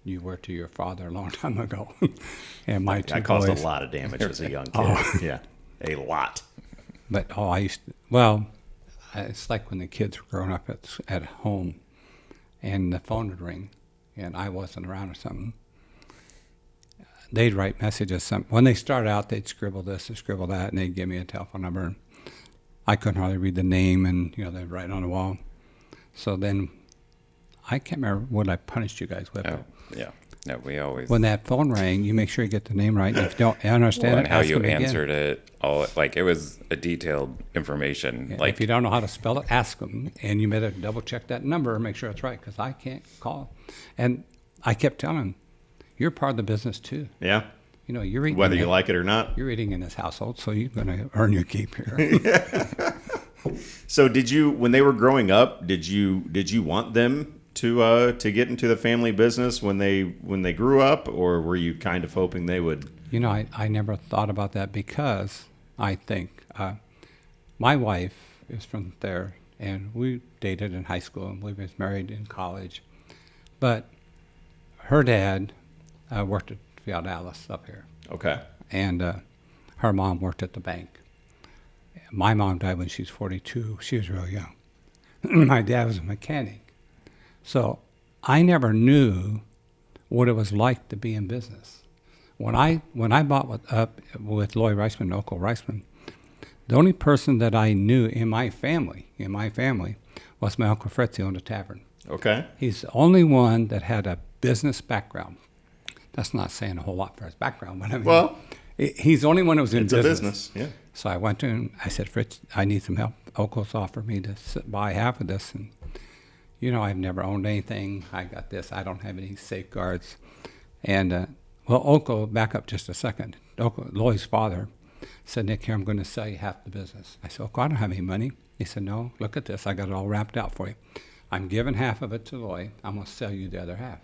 you were to your father a long time ago, and my two I caused boys, a lot of damage as a young kid. Yeah, a lot. But it's like when the kids were growing up at home, and the phone would ring, and I wasn't around or something. They'd write messages. When they started out, they'd scribble this and scribble that, and they'd give me a telephone number. I couldn't hardly read the name, and they'd write on the wall. So then, I can't remember what I punished you guys with. Oh, yeah. No, we always. When that phone rang, you make sure you get the name right. If you don't understand and how you answered it, it was a detailed information. Yeah, if you don't know how to spell it, ask them, and you better double check that number and make sure it's right, because I can't call. And I kept telling them, you're part of the business too. Yeah. You're eating, whether you like it or not. You're eating in this household, so you're going to earn your keep here. So when they were growing up, did you want them to get into the family business when they grew up, or were you kind of hoping they would? I never thought about that because I think my wife is from there, and we dated in high school, and we was married in college. But her dad worked at Fiat Alice up here. Okay. And her mom worked at the bank. My mom died when she was 42. She was real young. My dad was a mechanic. So I never knew what it was like to be in business. When I bought up with Lloyd Reisman, Oco Reisman, the only person that I knew in my family was my Uncle Fritz, who owned a tavern. Okay. He's the only one that had a business background. That's not saying a whole lot for his background, but I mean, Well, he's the only one that was in it's business. a business, yeah. So I went to him. I said, Fritz, I need some help. Oko's offered me to buy half of this, and I've never owned anything. I got this. I don't have any safeguards. And Oko, back up just a second. Lloyd's father said, Nick, here I'm going to sell you half the business. I said, Oko, I don't have any money. He said, no, look at this. I got it all wrapped out for you. I'm giving half of it to Lloyd. I'm going to sell you the other half.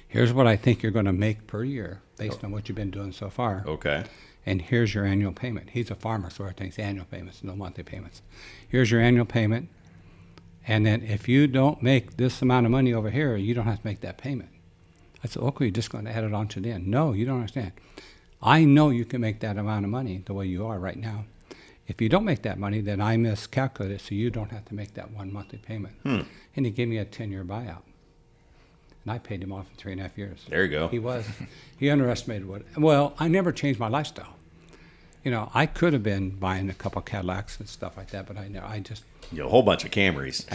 Here's what I think you're going to make per year based on what you've been doing so far. Okay. And here's your annual payment. He's a farmer, so everything's annual payments, no monthly payments. Here's your annual payment. And then if you don't make this amount of money over here, you don't have to make that payment. I said, okay, you're just going to add it on to the end. No, you don't understand. I know you can make that amount of money the way you are right now. If you don't make that money, then I miscalculate it so you don't have to make that one monthly payment. And he gave me a 10-year buyout. And I paid him off in 3.5 years. There you go. He underestimated I never changed my lifestyle. I could have been buying a couple Cadillacs and stuff like that, but I just. A whole bunch of Camrys.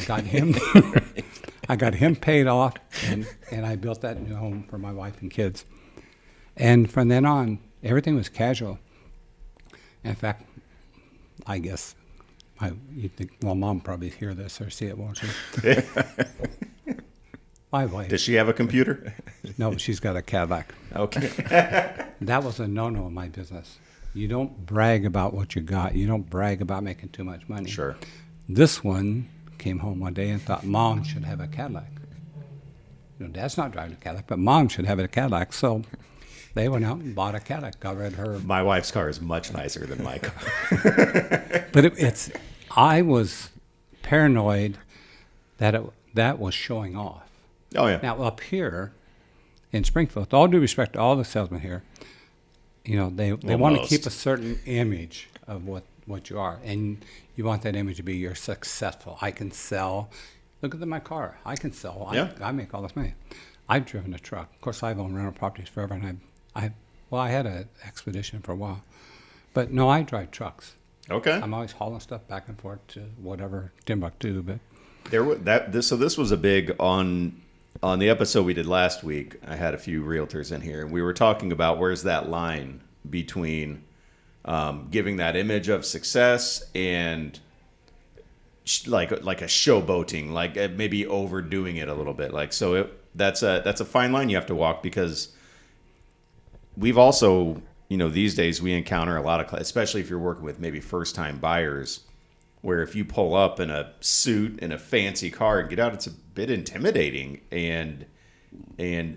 I got him paid off, and I built that new home for my wife and kids. And from then on, everything was casual. In fact, I guess, you think, well, Mom probably hear this or see it, won't she? My wife. Does she have a computer? No, she's got a Cadillac. Okay. That was a no-no in my business. You don't brag about what you got. You don't brag about making too much money. Sure. This one came home one day and thought Mom should have a Cadillac. Dad's not driving a Cadillac, but Mom should have a Cadillac. So they went out and bought a Cadillac. Got rid of her. My wife's car is much nicer than my car. But I was paranoid that was showing off. Oh, yeah. Now, up here in Springfield, with all due respect to all the salesmen here, they want to keep a certain image of what you are. And you want that image to be you're successful. I can sell. Look at my car. I can sell. Yeah. I make all this money. I've driven a truck. Of course, I've owned rental properties forever, and I had an Expedition for a while. But no, I drive trucks. Okay. I'm always hauling stuff back and forth to whatever, Timbuktu. But so this was a big on the episode we did last week. I had a few realtors in here, and we were talking about where's that line between giving that image of success and like a showboating, like maybe overdoing it a little bit. Like that's a fine line you have to walk, because we've also these days we encounter a lot of, especially if you're working with maybe first time buyers, where if you pull up in a suit in a fancy car and get out, it's a bit intimidating, and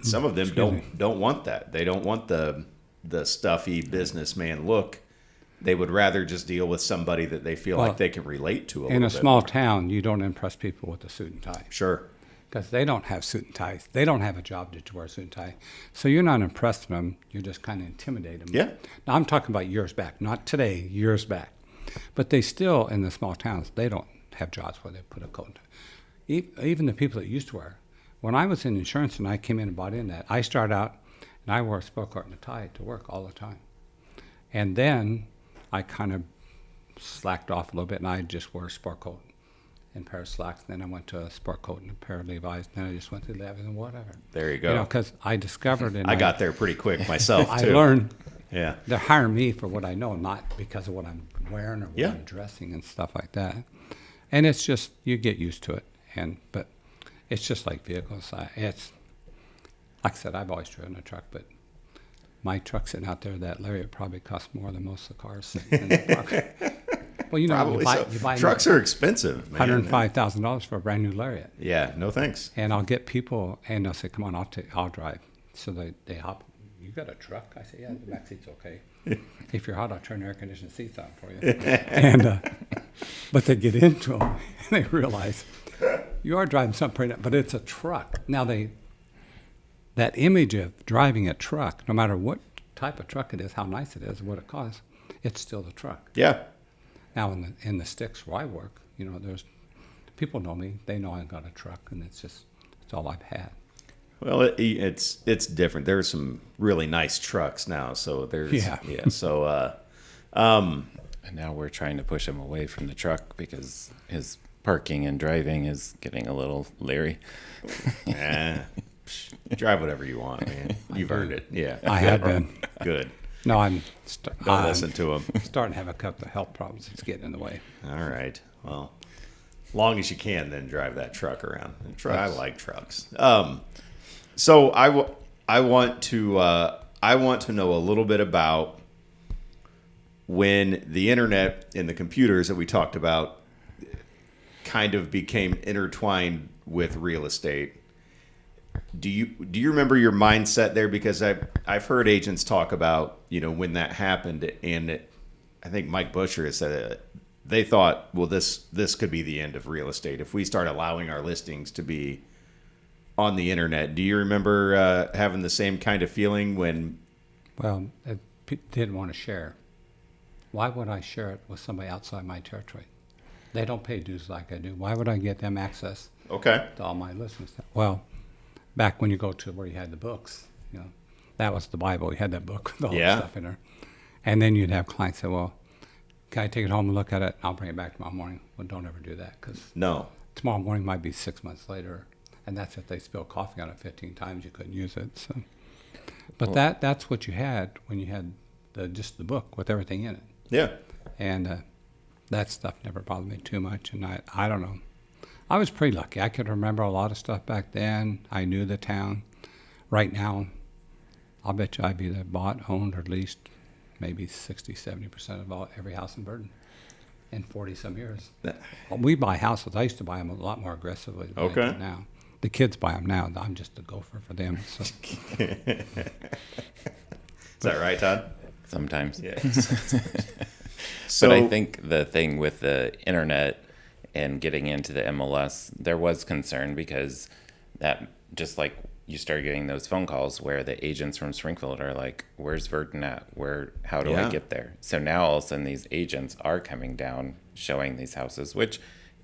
some of them don't want that. They don't want the stuffy businessman look. They would rather just deal with somebody that they feel like they can relate to a little bit. In a small town, you don't impress people with a suit and tie. Sure. Because they don't have suit and ties. They don't have a job to wear a suit and tie. So you're not impressing them. You're just kind of intimidating them. Yeah. Now, I'm talking about years back, not today, years back. But they still, in the small towns, they don't have jobs where they put a coat. Even the people that used to wear. When I was in insurance and I came in and bought in that, I started out and I wore a sport coat and a tie to work all the time. And then I kind of slacked off a little bit and I just wore a sport coat and a pair of slacks. And then I went to a sport coat and a pair of Levi's. And then I just went to Levi's and whatever. There you go. Because I discovered it. I got there pretty quick myself, too. I learned. Yeah. They hire me for what I know, not because of what I'm wearing or what I'm dressing and stuff like that. And it's just, you get used to it. But it's just like vehicles. It's like I said, I've always driven a truck, but my truck sitting out there, that Lariat, probably costs more than most of the cars sitting in the truck. Well, you know, Probably so. you buy Trucks are expensive, man. $105,000 for a brand new Lariat. Yeah, no thanks. And I'll get people, and they'll say, "Come on, I'll drive." So they hop. You got a truck? I say, "Yeah, the back seat's okay. If you're hot, I'll turn the air conditioned seats on for you." And but they get into them, and they realize you are driving something pretty nice, but it's a truck. Now that image of driving a truck, no matter what type of truck it is, how nice it is, what it costs, it's still the truck. Yeah. Now in the sticks where I work, you know, there's people know me. They know I've got a truck, and it's all I've had. Well, it's different. There's some really nice trucks now, so there's Yeah. So And now we're trying to push him away from the truck because his parking and driving is getting a little leery. drive whatever you want, man. You've earned it. Yeah, I have been. Good. No, I'm Don't listen to him. starting to have a couple of health problems. It's getting in the way. All right. Well, long as you can, then drive that truck around. I like trucks. So I want to know a little bit about when the internet and the computers that we talked about kind of became intertwined with real estate. Do you remember your mindset there? Because I've heard agents talk about, you know, when that happened, and I think Mike Busher has said they thought, well, this could be the end of real estate if we start allowing our listings to be on the internet. Do you remember having the same kind of feeling when? Well, I didn't want to share. Why would I share it with somebody outside my territory? They don't pay dues like I do. Why would I get them access Okay. to all my listeners? Well, back when you go to where you had the books, you know, that was the Bible. You had that book with all the stuff in there. And then you'd have clients say, well, can I take it home and look at it? I'll bring it back tomorrow morning. Well, don't ever do that, because tomorrow morning might be 6 months later. And that's if they spill coffee on it 15 times, you couldn't use it. So, but that's what you had when you had just the book with everything in it. Yeah. And that stuff never bothered me too much. And I don't know. I was pretty lucky. I could remember a lot of stuff back then. I knew the town. Right now, I'll bet you I've either bought, owned, or leased maybe 60, 70% of every house in Burton in 40-some years. We buy houses. I used to buy them a lot more aggressively than I do now. The kids buy them now. I'm just a gopher for them. So. Is that right, Todd? Sometimes. Yeah. But I think the thing with the internet and getting into the MLS, there was concern because that, just like you started getting those phone calls where the agents from Springfield are like, where's Verdon at? How do I get there? So now all of a sudden these agents are coming down showing these houses, which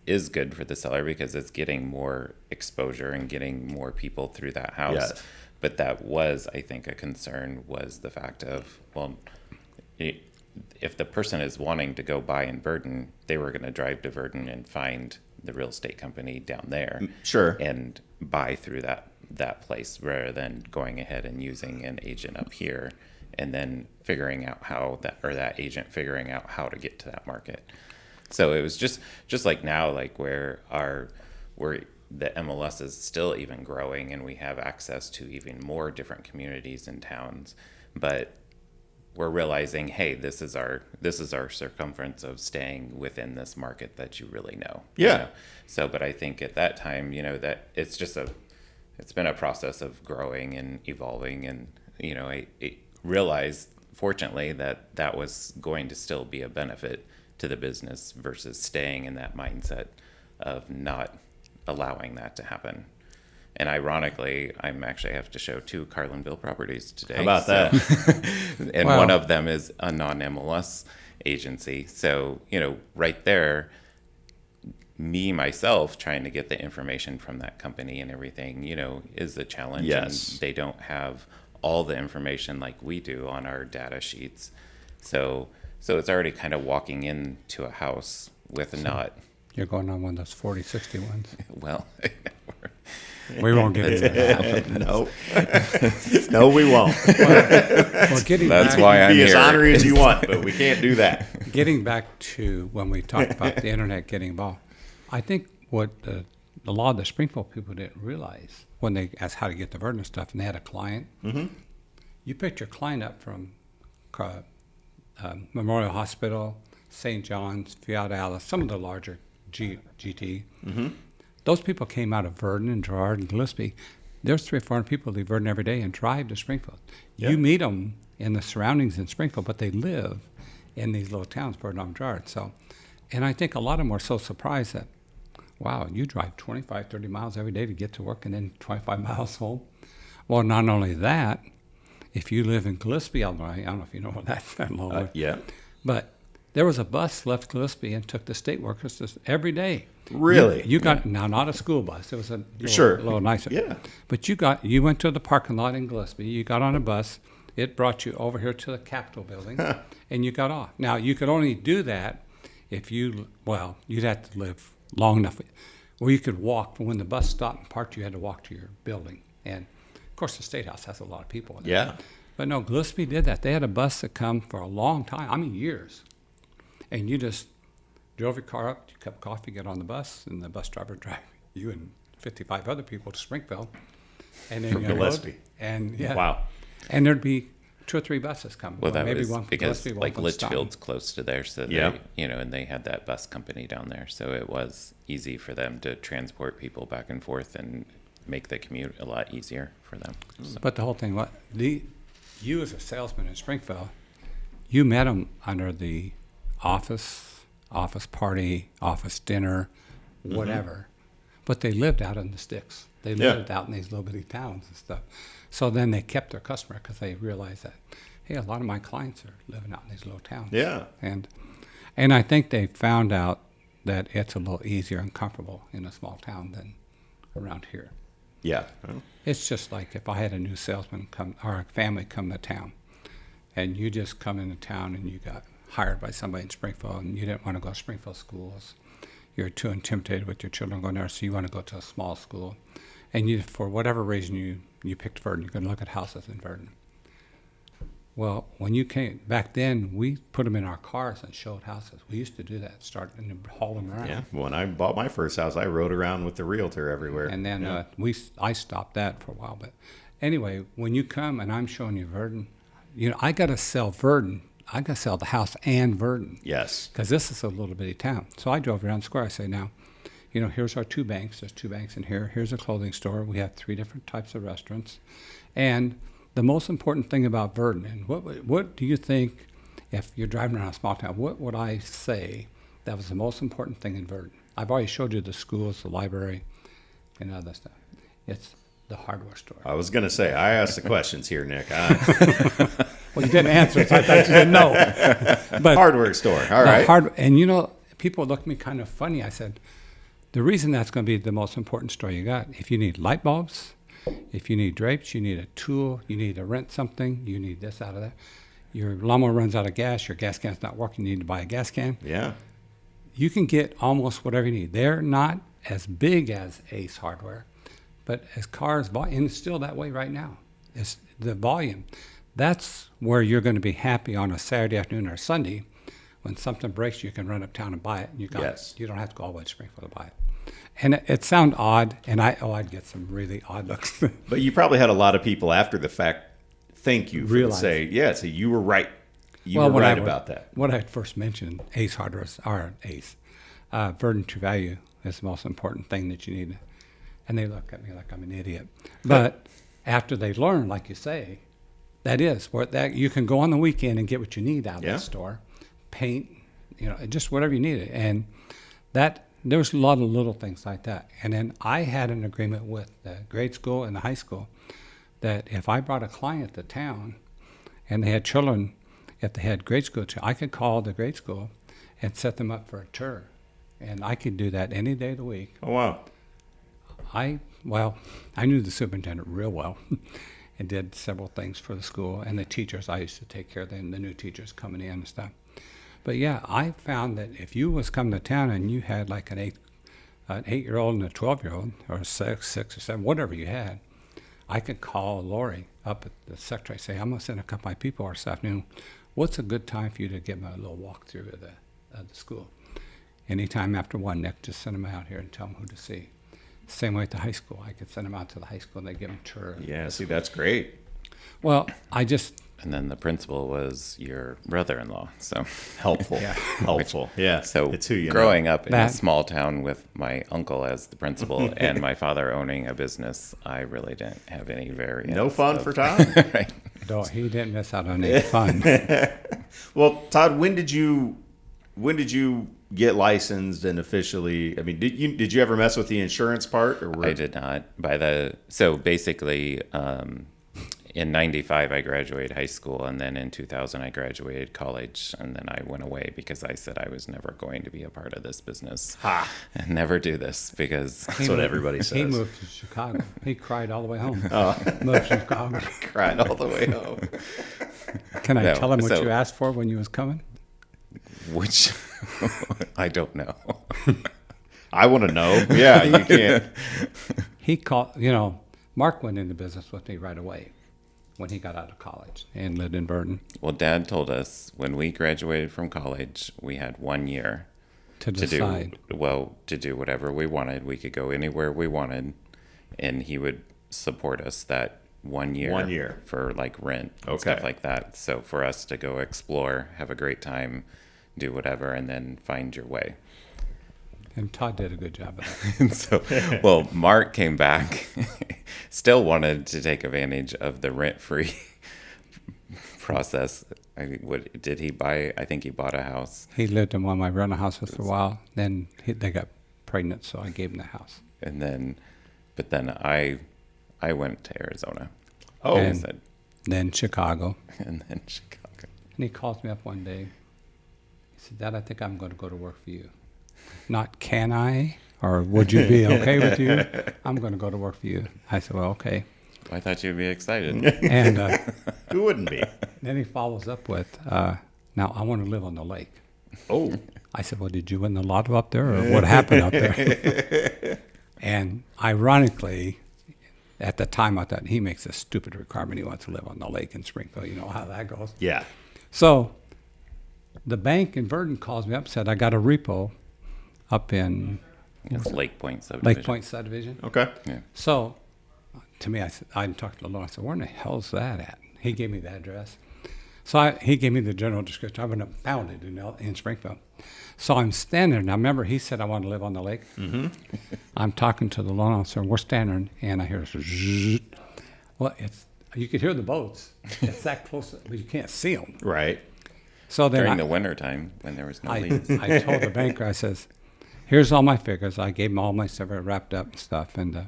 is good for the seller because it's getting more exposure and getting more people through that house. Yes. But that was, I think, a concern was the fact of, well, if the person is wanting to go buy in Verdon, they were going to drive to Verdon and find the real estate company down there. Sure. And buy through that place rather than going ahead and using an agent up here and then figuring out that agent figuring out how to get to that market. So it was just like now, like where the MLS is still even growing and we have access to even more different communities and towns, but we're realizing, hey, this is our circumference of staying within this market that you really know. Yeah. You know? So, but I think at that time, you know, that it's been a process of growing and evolving, and you know, I realized fortunately that was going to still be a benefit to the business versus staying in that mindset of not allowing that to happen. And ironically, I'm actually have to show 2 Carlinville properties today. How about that? And one of them is a non-MLS agency. So, you know, right there, myself trying to get the information from that company and everything, you know, is a challenge. Yes. And they don't have all the information like we do on our data sheets. So it's already kind of walking into a house with not. You're going on one of those 40, 60 ones. Well, We won't get into that. No. No, we won't. Well, That's why I'm Be here. as honorary as you want, but we can't do that. Getting back to when we talked about the internet getting involved, I think what a lot of the Springfield people didn't realize when they asked how to get the Verdon stuff, and they had a client, you picked your client up from Memorial Hospital, St. John's, Fiat Alice, some of the larger GT. Those people came out of Verdon and Girard and Gillespie. There's 300 or 400 people leave Verdon every day and drive to Springfield. Yeah. You meet them in the surroundings in Springfield, but they live in these little towns, Verdon and Girard. So, and I think a lot of them are so surprised that, wow, you drive 25, 30 miles every day to get to work and then 25 miles home. Well, not only that, if you live in Gillespie, Illinois, I don't know if you know what that's long. Yeah. But there was a bus left Gillespie and took the state workers every day. Really? You got now not a school bus. It was a little nicer. Yeah. But you went to the parking lot in Gillespie. You got on a bus. It brought you over here to the Capitol building, and you got off. Now you could only do that if you'd have to live long enough where you could walk. But when the bus stopped and parked, you had to walk to your building. And of course, the State House has a lot of people in it. Yeah. But no, Gillespie did that. They had a bus that come for a long time. I mean, years. And you just drove your car up, you cup of coffee, get on the bus, and the bus driver drive you and 55 other people to Springfield. And then From you Gillespie. load, and yeah. Wow. And there'd be 2 or 3 buses coming. Well, that maybe was one from because Gillespie, one like from Staunton. Litchfield's close to there, so Yeah. they, and they had that bus company down there, so it was easy for them to transport people back and forth and make the commute a lot easier for them. So. But the whole thing, you as a salesman in Springfield, you met them under the office party, office dinner, whatever. But they lived out in the sticks. They lived out in these little bitty towns and stuff. So then they kept their customer because they realized that, hey, a lot of my clients are living out in these little towns. Yeah. And I think they found out that it's a little easier and comfortable in a small town than around here. Yeah. Well, It's just like if I had a new salesman come or a family come to town, and you just come into town and you got hired by somebody in Springfield and you didn't want to go to Springfield schools. You're too intimidated with your children going there, so you want to go to a small school. And you, for whatever reason, you picked Verdon. You can look at houses in Verdon. Well, when you came, back then, we put them in our cars and showed houses. We used to do that, start and haul them around. yeah. When I bought my first house, I rode around with the realtor everywhere. And then Yeah. I stopped that for a while. But anyway, when you come and I'm showing you Verdon, I got to sell Verdon. I got to sell the house and Verdon. Yes. Because this is a little bitty town. So I drove around the square. I say, now, here's our 2 banks. There's 2 banks in here. Here's a clothing store. We have 3 different types of restaurants. And the most important thing about Verdon, and what do you think, if you're driving around a small town, what would I say that was the most important thing in Verdon? I've already showed you the schools, the library, and other stuff. It's the hardware store. I was going to say, I asked the questions here, Nick. Well, you didn't answer, so I thought you didn't know. But Hardware store. All right. And people look at me kind of funny. I said, the reason that's going to be the most important store you got, if you need light bulbs, if you need drapes, you need a tool, you need to rent something, you need this out of that. Your lawnmower runs out of gas, your gas can's not working, you need to buy a gas can. Yeah. You can get almost whatever you need. They're not as big as Ace Hardware, but as cars, and it's still that way right now. It's the volume. That's where you're going to be happy on a Saturday afternoon or Sunday. When something breaks, you can run uptown and buy it. And you got it. You don't have to go all the way to Springfield to buy it. And it sounds odd, and I'd get some really odd looks. But you probably had a lot of people after the fact thank you for say you were right. You were right about that. When I first mentioned Ace Hardware, or Ace, Verdon True Value is the most important thing that you need. And they look at me like I'm an idiot. But after they learn, like you say, that is where that you can go on the weekend and get what you need out of the store, paint, just whatever you needed. And that there was a lot of little things like that. And then I had an agreement with the grade school and the high school that if I brought a client to town and they had children, if they had grade school, I could call the grade school and set them up for a tour. And I could do that any day of the week. Oh, wow. I knew the superintendent real well and did several things for the school. And the teachers, I used to take care of them, the new teachers coming in and stuff. But yeah, I found that if you was coming to town and you had like an 8-year-old and a 12-year-old, or 6 or 7, whatever you had, I could call Lori up at the secretary and say, I'm going to send a couple of my people this afternoon. What's a good time for you to give them a little walkthrough of the school? Anytime after 1, Nick, just send them out here and tell them who to see. Same way at the high school. I could send them out to the high school and they give them a tour. Yeah, see, that's great. Well, And then the principal was your brother-in-law. So Helpful. Helpful. Yeah. So it's who you growing know. up in a small town with my uncle as the principal and my father owning a business, I really didn't have any variance. No fun for Todd? Right. No, he didn't miss out on any fun. Well, Todd, when did you get licensed and officially? I mean, did you ever mess with the insurance part? Or I did not. So basically, in 95, I graduated high school, and then in 2000, I graduated college, and then I went away because I said I was never going to be a part of this business. And never do this because That's what everybody says. He moved to Chicago. He cried all the way home. Moved to Chicago. Cried all the way home. Can I tell him what so- you asked for when you was coming? which I don't know. I want to know. Yeah, you can't. He called, Mark went into business with me right away when he got out of college and lived in Burton Well, Dad told us when we graduated from college, we had 1 year to decide. to do whatever we wanted. We could go anywhere we wanted, and he would support us that 1 year. 1 year. For like rent and stuff like that. So for us to go explore, have a great time, do whatever, and then find your way. And Todd did a good job of that. And so, well, Mark came back, still wanted to take advantage of the rent-free process. What did he buy? I think he bought a house. He lived in one of my rental houses for a while. Then they got pregnant, so I gave him the house. And then, but then I went to Arizona. Oh, And I And- said, Then Chicago. and then Chicago. And he calls me up one day. He said, Dad, I think I'm going to go to work for you. Not can I, or would you be okay with you? I'm going to go to work for you. I said, well, okay. I thought you'd be excited. And who wouldn't be? then he follows up with, now I want to live on the lake. Oh, I said, well, did you win the lotto up there, or what happened up there? And ironically, at the time, I thought he makes a stupid requirement. He wants to live on the lake in Springfield. You know how that goes. yeah. So the bank in Verdon calls me up and said, I got a repo up in It's Lake Point subdivision. Lake Point subdivision. Okay. Yeah. So to me, I talked to the lawyer. I said, where in the hell's that at? He gave me the address. So he gave me the general description. I went up and found it in Springfield. So I'm standing there. Now, remember, he said I wanted to live on the lake. Mm-hmm. I'm talking to the loan officer, and we're standing, and I hear this zzz. Well, you could hear the boats. It's that close, but you can't see them. Right. So then During the winter time when there was no leaves. I told the banker, I says, here's all my figures. I gave him all my stuff wrapped up and stuff. And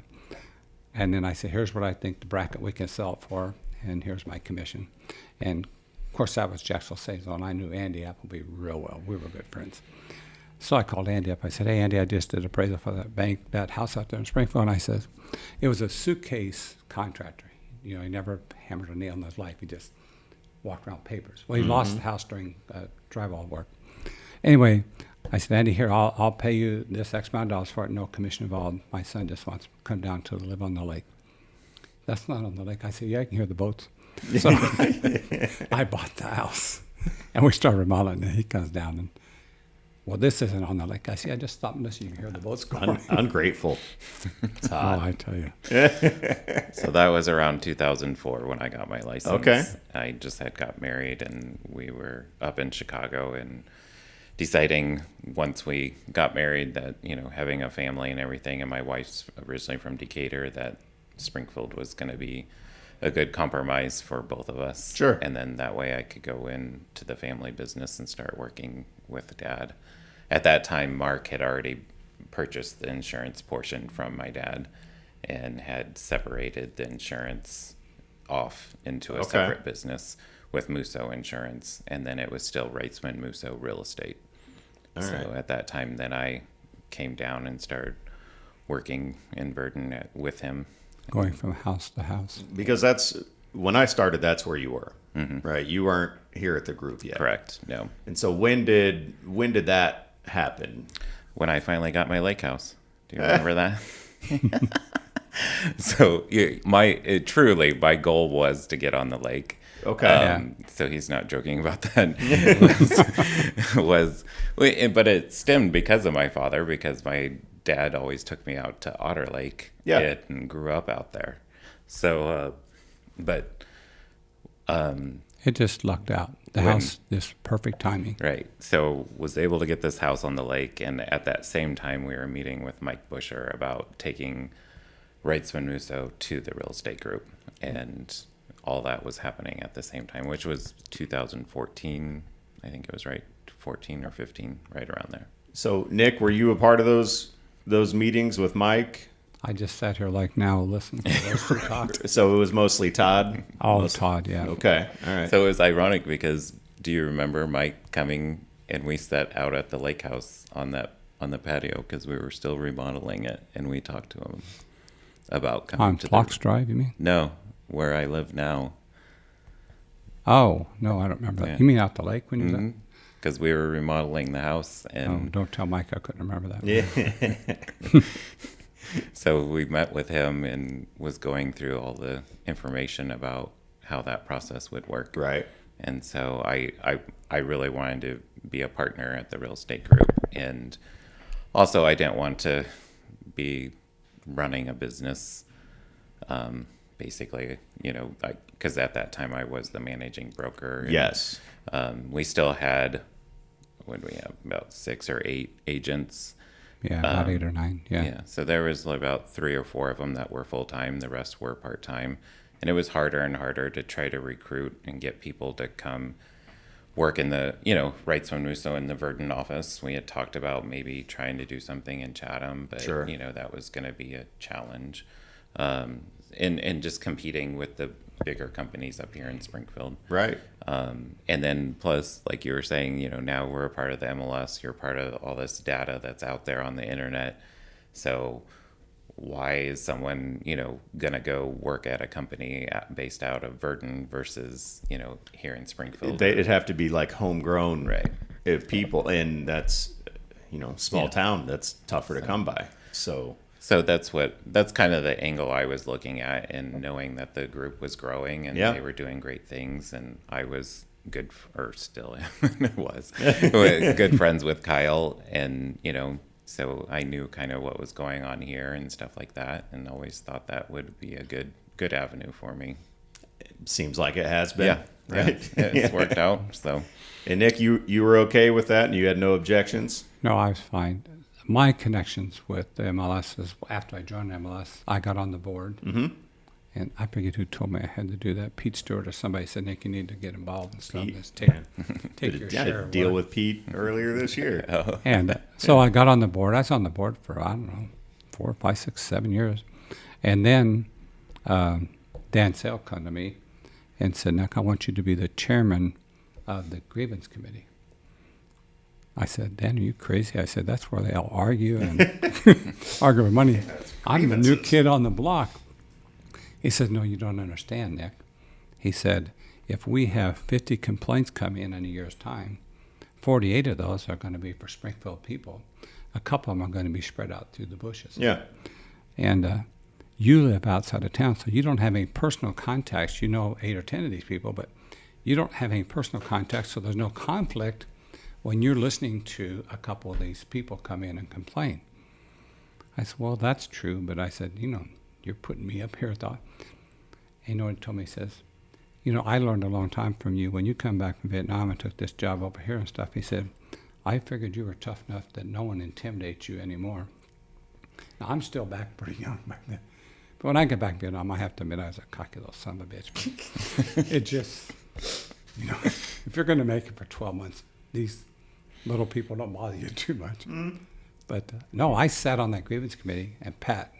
then I said, here's what I think the bracket we can sell it for, and here's my commission. And, of course, that was Jacksonville Sales, and I knew Andy Appleby real well. We were good friends. So I called Andy up. I said, hey, Andy, I just did appraisal for that house out there in Springfield. And I says, it was a suitcase contractor. He never hammered a nail in his life. He just walked around with papers. Well, he lost the house during drywall work. Anyway, I said, Andy, here, I'll pay you this X amount of dollars for it, no commission involved. My son just wants to come down to live on the lake. That's not on the lake. I said, yeah, I can hear the boats. So I bought the house, and we started remodeling, and he comes down, and, well, this isn't on the lake. I said, I just stopped this so you can hear the boats going. Ungrateful. Oh, I tell you. So that was around 2004 when I got my license. Okay. I just had got married, and we were up in Chicago and deciding once we got married that, having a family and everything, and my wife's originally from Decatur, that Springfield was going to be a good compromise for both of us. Sure. And then that way I could go into the family business and start working with Dad. At that time, Mark had already purchased the insurance portion from my dad and had separated the insurance off into a separate business with Musso Insurance. And then it was still Reitzman Musso Real Estate. So at that time, then I came down and started working in Verdon with him. Going from house to house. Because when I started, that's where you were, right? You weren't here at the group yet. Correct. No. And so when did that happen? When I finally got my lake house. Do you remember that? So truly, my goal was to get on the lake. Okay. So he's not joking about that. But it stemmed because of my father, because my dad always took me out to Otter Lake. Yeah. And grew up out there. So, It just lucked out. The house, just perfect timing. Right. So was able to get this house on the lake, and at that same time we were meeting with Mike Busher about taking Wrightsman Musso to the real estate group, and all that was happening at the same time, which was 2014. I think it was right, 14 or 15, right around there. So, Nick, were you a part of those meetings with Mike? I just sat here like now listening to those two talk. So it was mostly Todd? Todd, yeah. Okay, all right. So it was ironic because do you remember Mike coming and we sat out at the lake house on the patio because we were still remodeling it, and we talked to him about coming On to Phlox Drive, you mean? No, where I live now. Oh, no, I don't remember that. Yeah. You mean out the lake when you were there? Because we were remodeling the house, Oh, and don't tell Mike I couldn't remember that. Yeah. so we met with him and was going through all the information about how that process would work. Right. And so I really wanted to be a partner at the real estate group. And also I didn't want to be running a business, basically, because at that time I was the managing broker. And, Yes. we still had, what did we have, about 6 or 8 agents. Yeah, about 8 or 9. Yeah. So there was about 3 or 4 of them that were full-time. The rest were part-time. And it was harder and harder to try to recruit and get people to come work in the, Wrightsman Musso in the Verdon office. We had talked about maybe trying to do something in Chatham, but, Sure. That was going to be a challenge. And just competing with the bigger companies up here in Springfield. Right. And then plus, like you were saying, now we're a part of the MLS. You're part of all this data that's out there on the internet. So why is someone, going to go work at a company based out of Verdon versus, here in Springfield? It'd have to be like homegrown, Right. If people, and that's, small Yeah. town, that's tougher to come by. So that's kind of the angle I was looking at, and knowing that the group was growing and Yeah. they were doing great things, and I was still was good friends with Kyle, and so I knew kind of what was going on here and stuff like that, and always thought that would be a good avenue for me. seems like it has been. Yeah, Right. yeah, it's worked out. So And Nick, you were okay with that, and you had no objections? No, I was fine. My connections with the MLS is after I joined MLS, I got on the board. Mm-hmm. And I forget who told me I had to do that. Pete Stewart or somebody said, Nick, you need to get involved in stuff. Pete, Just take your Yeah, share. of deal work." with Pete earlier this year. And so I got on the board. I was on the board for, 4, 5, 6, 7 years. And then Dan Sale come to me and said, Nick, I want you to be the chairman of the grievance committee. I said, Dan, are you crazy? I said, that's where they all argue and argue with money. I'm the new kid on the block. He said, no, you don't understand, Nick. He said, if we have 50 complaints come in a year's time, 48 of those are going to be for Springfield people. A couple of them are going to be spread out through the bushes. Yeah. And you live outside of town, so you don't have any personal contacts. You know 8 or 10 of these people, but you don't have any personal contacts, so there's no conflict when you're listening to a couple of these people come in and complain. I said, well, that's true, but I said, you're putting me up here. And you know what he told me? He says, I learned a long time from you. When you come back from Vietnam and took this job over here and stuff, he said, I figured you were tough enough that no one intimidates you anymore. Now, I'm still back pretty young back then. But when I get back to Vietnam, I have to admit I was a cocky little son of a bitch. It just, if you're going to make it for 12 months, these little people don't bother you too much. Mm. But no, I sat on that grievance committee, and Pat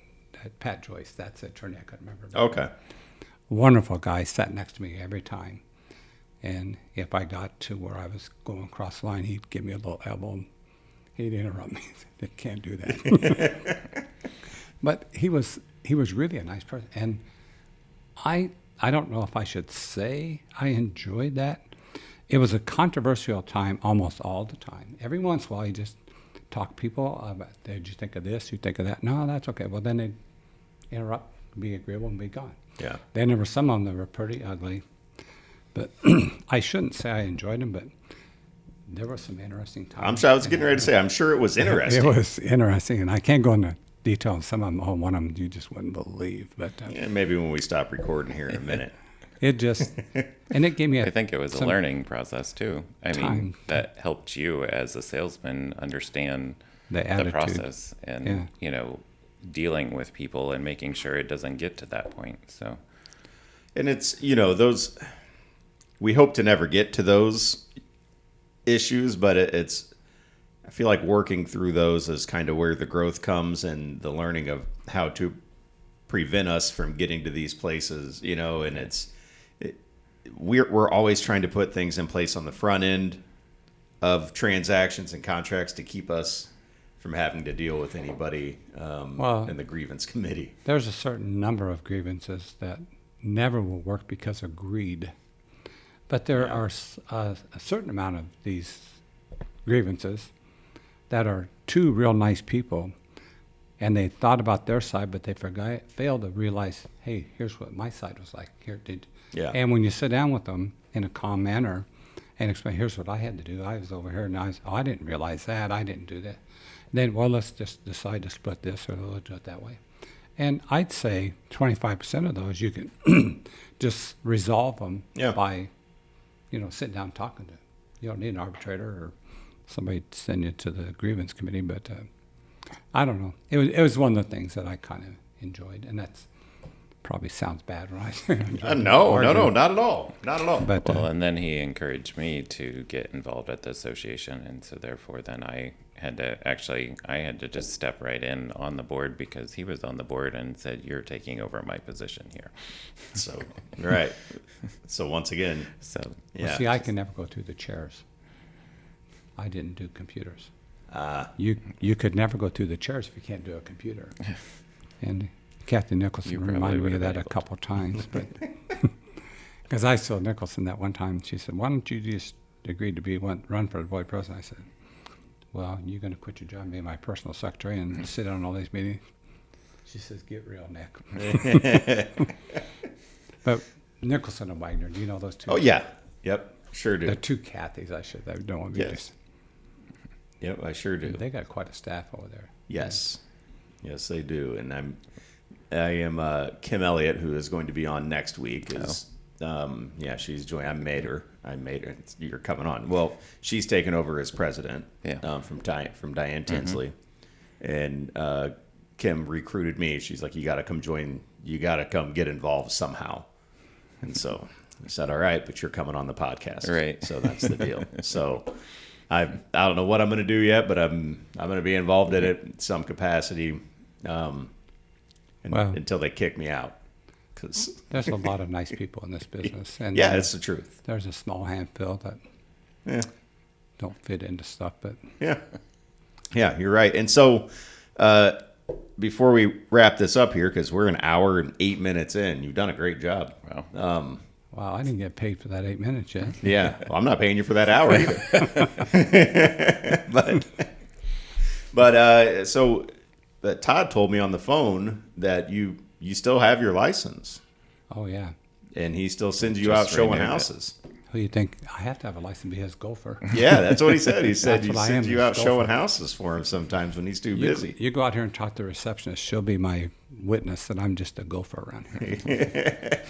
Joyce, that's the attorney, I couldn't remember. Okay. Wonderful guy, sat next to me every time. And if I got to where I was going across the line, he'd give me a little elbow. And he'd interrupt me. They can't do that. But he was really a nice person. And I don't know if I should say I enjoyed that. It was a controversial time almost all the time. Every once in a while, you just talk to people about, did you think of this? You think of that? No, that's okay. Well, then they'd interrupt, be agreeable, and be gone. Yeah. Then there were some of them that were pretty ugly. But I shouldn't say I enjoyed them, but there were some interesting times. I was getting ready to say, I'm sure it was interesting. It was interesting, and I can't go into detail on some of them. Oh, one of them you just wouldn't believe. But Yeah, maybe when we stop recording here in a minute. it just, and it gave me I think it was a learning process too. I mean, time. that helped you as a salesman understand the attitude. process and, dealing with people and making sure it doesn't get to that point. So, and it's, those, we hope to never get to those issues, but it's, I feel like working through those is kind of where the growth comes and the learning of how to prevent us from getting to these places, and we're always trying to put things in place on the front end of transactions and contracts to keep us from having to deal with anybody in the grievance committee. There's a certain number of grievances that never will work because of greed. But there are a certain amount of these grievances that are two real nice people, and they thought about their side, but they failed to realize, hey, here's what my side was like. And when you sit down with them in a calm manner and explain, here's what I had to do. I was over here, and I didn't realize that. I didn't do that. Then, let's just decide to split this, or we'll do it that way. And I'd say 25% of those you can just resolve them by, sitting down and talking to them. You don't need an arbitrator or somebody to send you to the grievance committee, but I don't know. It was one of the things that I kind of enjoyed, and that's probably sounds bad when I say no, not at all. But, and then he encouraged me to get involved at the association, and so therefore then I had to just step right in on the board because he was on the board and said, you're taking over my position here. So, right. So once again. See, I can never go through the chairs. I didn't do computers. You could never go through the chairs if you can't do a computer. And Kathy Nicholson reminded me of that a couple of times, but because I saw Nicholson that one time, she said, "Why don't you just agree to run for the board president?" I said, "Well, you're going to quit your job and be my personal secretary and sit on all these meetings." She says, "Get real, Nick." But Nicholson and Wagner, do you know those two? Oh yeah, yep, sure do. The two Kathys, I don't want to be. Yes. Yep, I sure do. They got quite a staff over there. Yes, yes, they do. And I am Kim Elliott, who is going to be on next week. She's joining. I made her. You're coming on. Well, she's taken over as president. From Diane Tinsley, and Kim recruited me. She's like, "You got to come join. You got to come get involved somehow." And so I said, "All right, but you're coming on the podcast, right?" So that's the deal. So I don't know what I'm going to do yet, but I'm going to be involved in it in some capacity. Until they kick me out. Cause there's a lot of nice people in this business. And it's the truth. There's a small handful that don't fit into stuff. But yeah, you're right. And so before we wrap this up here, because we're an hour and 8 minutes in, you've done a great job. Wow. Wow, I didn't get paid for that 8 minutes yet. Yeah, well, I'm not paying you for that hour either. But Todd told me on the phone that you still have your license. Oh, yeah. And he still sends you out showing houses. Who you think? I have to have a license to be his gopher. Yeah, that's what he said. He said he sends you out showing houses for him sometimes when he's too busy. You go out here and talk to the receptionist. She'll be my witness that I'm just a gopher around here.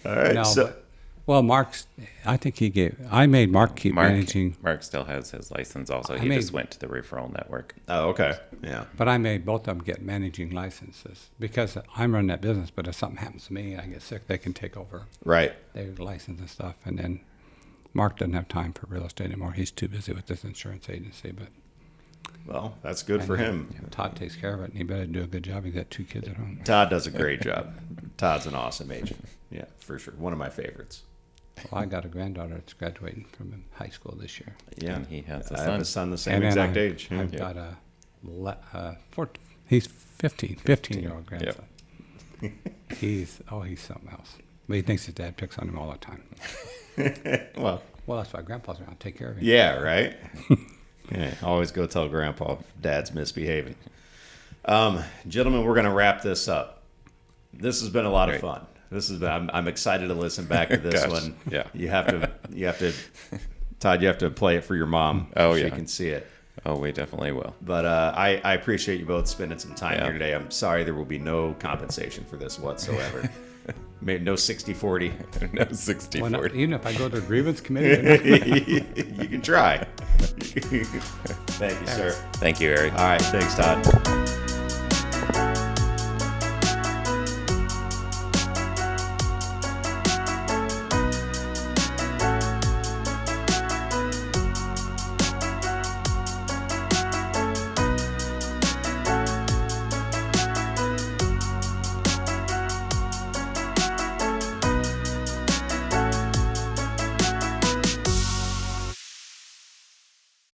All right. I made Mark keep managing. Mark still has his license also. He just went to the referral network. Oh, okay. Yeah. But I made both of them get managing licenses because I'm running that business, but if something happens to me and I get sick, they can take over. Right. Their license and stuff. And then Mark doesn't have time for real estate anymore. He's too busy with this insurance agency. Well, that's good for him. Todd takes care of it, and he better do a good job. He's got 2 kids at home. Todd does a great job. Todd's an awesome agent. Yeah, for sure. One of my favorites. Well, I got a granddaughter that's graduating from high school this year. Yeah, and he has I have a son the same exact age. I've got he's 15-year-old grandson. Yep. He's something else. But he thinks his dad picks on him all the time. Well, that's why Grandpa's around. Take care of him. Yeah, right. Yeah, always go tell Grandpa Dad's misbehaving. Gentlemen, we're going to wrap this up. This has been a lot of fun. I'm excited to listen back to this one. Yeah. You have to, Todd, you have to play it for your mom. Oh, so she can see it. Oh, we definitely will. But I appreciate you both spending some time here today. I'm sorry there will be no compensation for this whatsoever. Maybe no 60-40. No 60 Why not? 40. Even if I go to the grievance committee. You can try. Thank you, sir. Thank you, Eric. All right. Thanks, Todd.